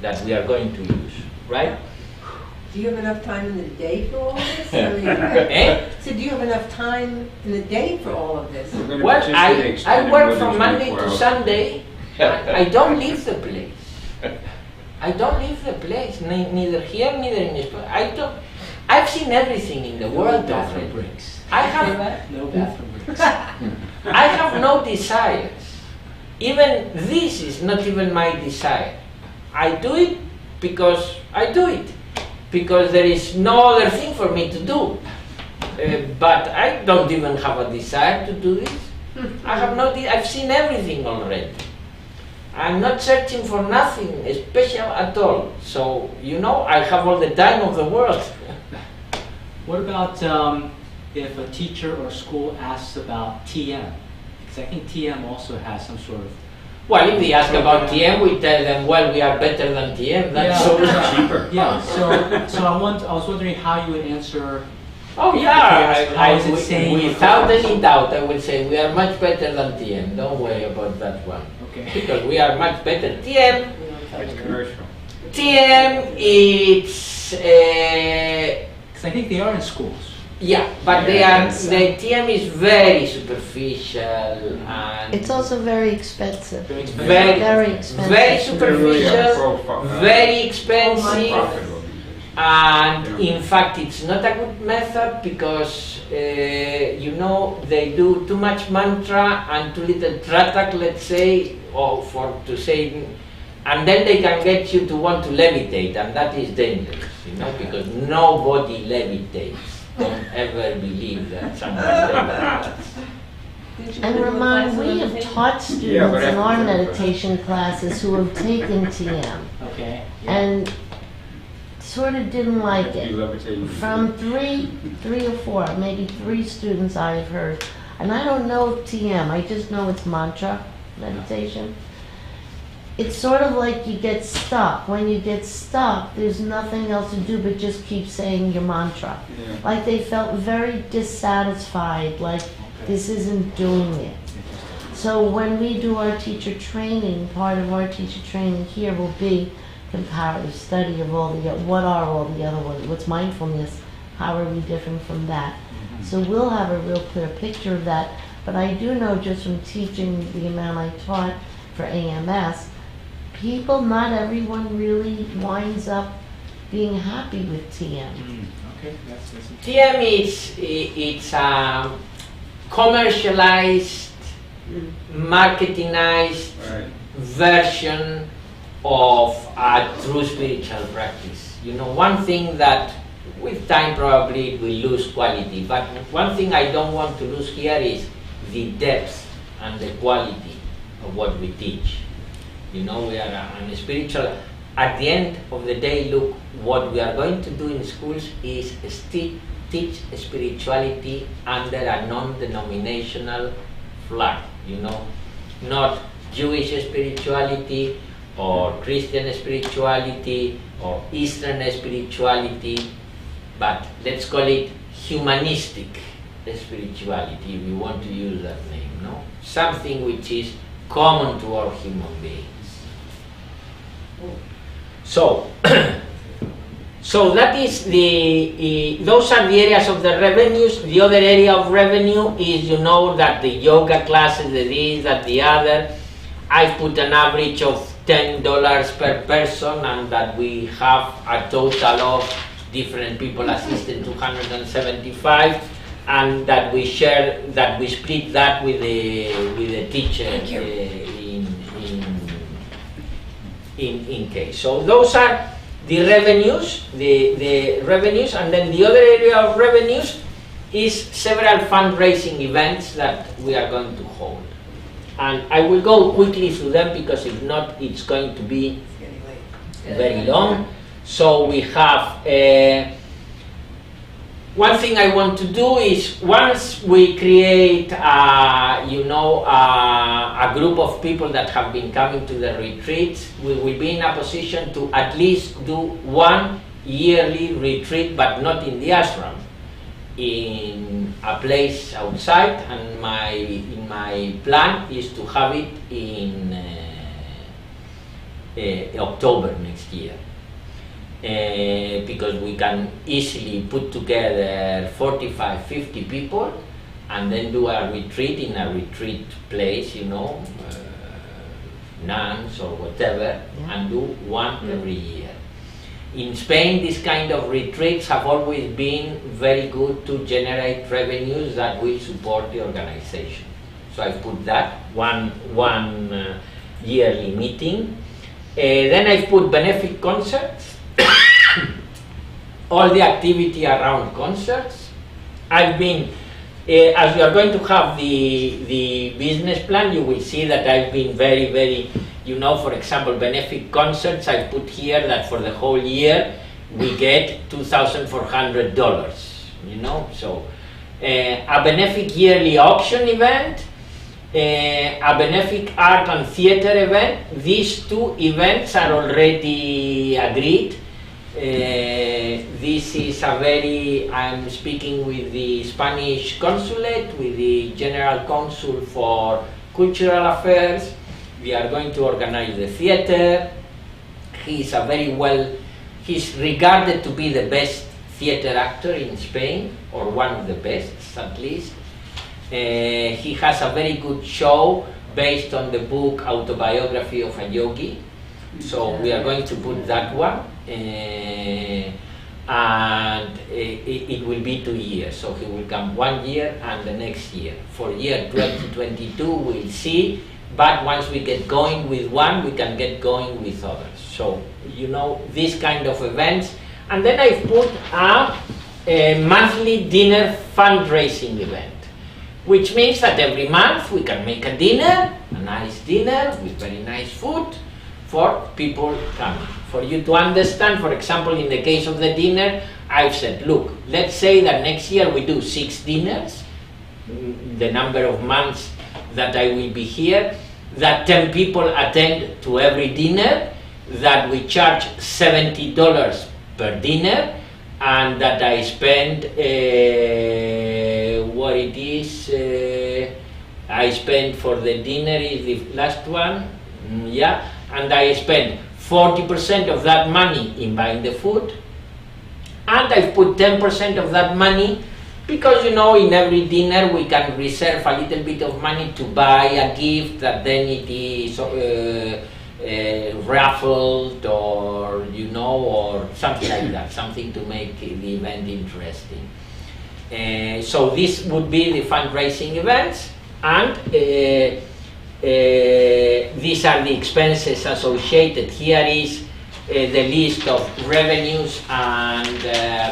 that we are going to use, right? Do you have enough time in the day for all this? I mean, so do you have enough time in the day for all of this? Well, I work from Monday to Sunday. I don't leave the place. I don't leave the place, neither here, neither in Spain. I've seen everything in the world already. breaks. I have No bathroom breaks. I have no desires. Even this is not even my desire. I do it because I do it, because there is no other thing for me to do. But I don't even have a desire to do this. I've seen everything already. I'm not searching for nothing special at all. So, you know, I have all the time of the world. What about if a teacher or school asks about TM? Because I think TM also has some sort of... Well, if they ask about TM, we tell them, well, we are better than TM. That's so cheaper. Yeah, so I was wondering how you would answer... Oh yeah, without any doubt, I will say we are much better than TM. Don't worry about that one. Okay. Because we are much better. TM, It's commercial. TM, it's Because I think they are in schools. yeah, but the TM is very superficial and It's also very expensive. Very expensive. Very expensive. very They're really a superficial, very expensive. profitable. And in fact, it's not a good method because, you know, they do too much mantra and too little tratak, let's say, and then they can get you to want to levitate, and that is dangerous, you know, because nobody levitates. Don't ever believe that someone levitates. And Ramon, we have taught students in our meditation classes who have taken TM Okay. and sort of didn't like it. From three or four, maybe 3 students I've heard, and I don't know TM, I just know it's mantra meditation. It's sort of like you get stuck. When you get stuck, there's nothing else to do but just keep saying your mantra. Yeah. Like they felt very dissatisfied, like this isn't doing it. So when we do our teacher training, part of our teacher training here will be comparative study of all the, what are all the other ones, what's mindfulness, how are we different from that. So we'll have a real clear picture of that, but I do know just from teaching the amount I taught for AMS, not everyone really winds up being happy with TM. Okay, that's TM it's a commercialized, marketingized version of a true spiritual practice. You know, one thing that with time probably it will lose quality. But one thing I don't want to lose here is the depth and the quality of what we teach. You know, we are a spiritual. At the end of the day, look, what we are going to do in schools is teach spirituality under a non-denominational flag, you know, not Jewish spirituality or Christian spirituality or Eastern spirituality, but let's call it humanistic spirituality, if you want to use that name, no? Something which is common to all human beings. So, so that is those are the areas of the revenues. The other area of revenue is, you know, that the yoga classes, the this, that the other, I put an average of $10 per person, and that we have a total of different people assisted 275, and that we share, that we split that with the teacher in case. So those are the revenues, the revenues, and then the other area of revenues is several fundraising events that we are going to hold. And I will go quickly through them, because if not, it's going to be very long. So we have, one thing I want to do is, once we create, you know, a group of people that have been coming to the retreats, we will be in a position to at least do one yearly retreat, but not in the ashram, in a place outside, and my plan is to have it in October next year. Because we can easily put together 45, 50 people and then do a retreat in a retreat place, you know, nuns or whatever, and do one every year. In Spain, this kind of retreats have always been very good to generate revenues that will support the organization. So I put that one yearly meeting. Then I put benefit concerts. All the activity around concerts. I've been, as you are going to have the business plan, you will see that I've been very, you know, for example, benefit concerts, I put here that for the whole year we get $2,400, you know. So a benefit yearly auction event, a benefic art and theater event. These two events are already agreed. This is a very, I'm speaking with the Spanish consulate, with the General Consul for Cultural Affairs. We are going to organize the theater. He's regarded to be the best theater actor in Spain, or one of the best at least. He has a very good show based on the book Autobiography of a Yogi. So we are going to put that one. And it will be 2 years, so he will come 1 year and the next year. For year 2022 we'll see, but once we get going with one, we can get going with others. So, you know, this kind of events. And then I put a monthly dinner fundraising event, which means that every month we can make a dinner, a nice dinner with very nice food for people coming. For you to understand, for example, in the case of the dinner, I've said, look, let's say that next year we do 6 dinners, the number of months that I will be here, that 10 people attend to every dinner, that we charge $70 per dinner, and that I spend, what it is, I spend for the dinner is the last one, yeah, and I spend 40% of that money in buying the food, and I put 10% of that money because, you know, in every dinner we can reserve a little bit of money to buy a gift that then it is raffled, or, you know, or something like that, something to make the event interesting. So this would be the fundraising events, and these are the expenses associated. Here is the list of revenues and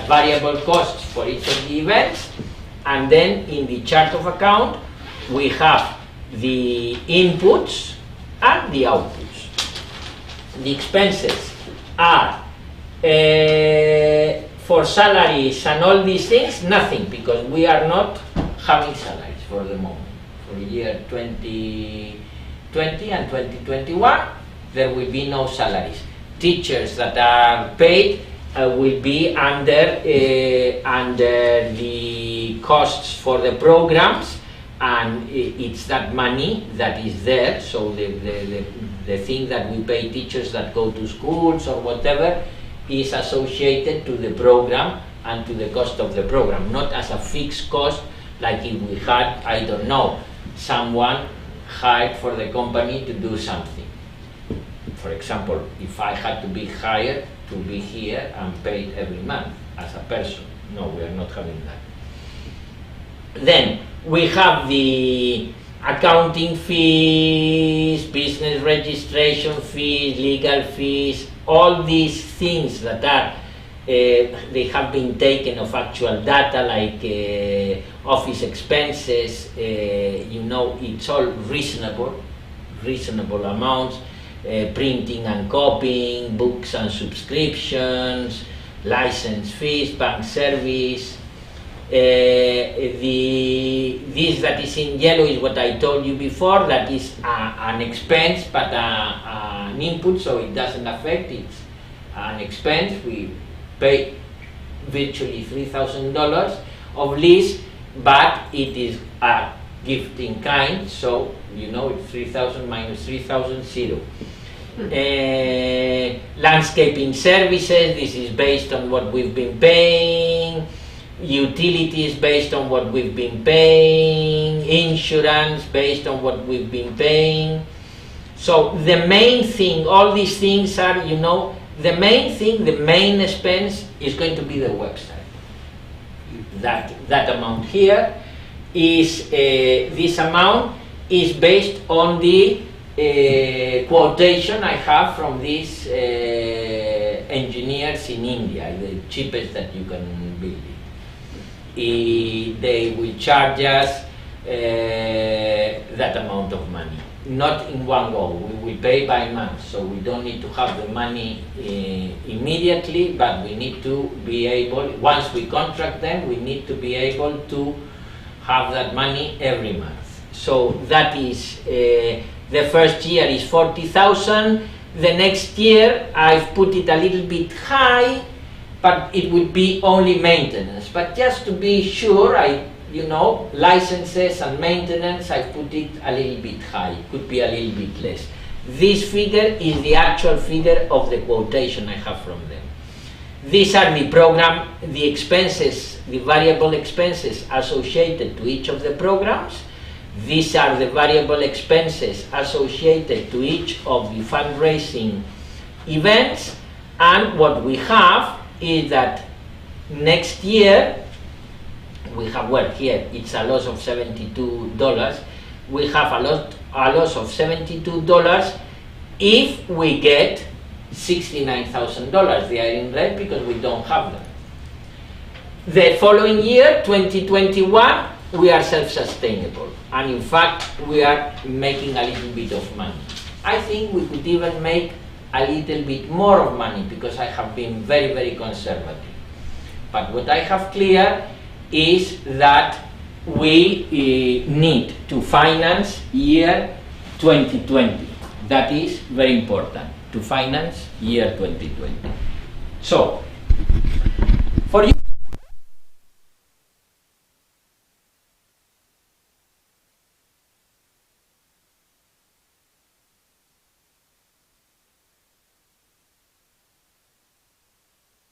variable costs for each of the events, and then in the chart of account we have the inputs and the outputs. The expenses are for salaries and all these things, nothing, because we are not having salaries for the moment. For year 2020 and 2021, there will be no salaries. Teachers that are paid will be under the costs for the programs, and it's that money that is there. So the thing that we pay teachers that go to schools or whatever is associated to the program and to the cost of the program, not as a fixed cost like if we had, I don't know, someone hired for the company to do something. For example, if I had to be hired to be here and paid every month as a person. No, we are not having that. Then we have the accounting fees, business registration fees, legal fees, all these things that are they have been taken of actual data, like office expenses. You know, it's all reasonable amounts. Printing and copying, books and subscriptions, license fees, bank service. This that is in yellow is what I told you before, that is an expense but an input, so it doesn't affect, it's an expense. We pay virtually $3,000 of lease, but it is a gift in kind, so you know it's 3,000 minus 3,000, zero. Landscaping services, this is based on what we've been paying. Utilities based on what we've been paying. Insurance based on what we've been paying. So the main thing, all these things are, you know, the main thing, the main expense is going to be the website. That amount here is, this amount is based on the quotation I have from these engineers in India, the cheapest that you can build it. They will charge us that amount of money, not in one go. We will pay by month, so we don't need to have the money immediately, but we need to be able, once we contract them, we need to be able to have that money every month. So that is, the first year is 40,000. The next year I've put it a little bit high, but it will be only maintenance. But just to be sure, you know, licenses and maintenance, I put it a little bit high. Could be a little bit less. This figure is the actual figure of the quotation I have from them. These are the program, the expenses, the variable expenses associated to each of the programs. These are the variable expenses associated to each of the fundraising events. And what we have is that next year we have, well, here it's a loss of $72. We have a loss of $72 if we get $69,000. They are in red because we don't have them. The following year, 2021, we are self-sustainable, and in fact we are making a little bit of money. I think we could even make a little bit more of money because I have been very, very conservative. But what I have clear is that we need to finance year 2020. That is very important, to finance year 2020. So, for you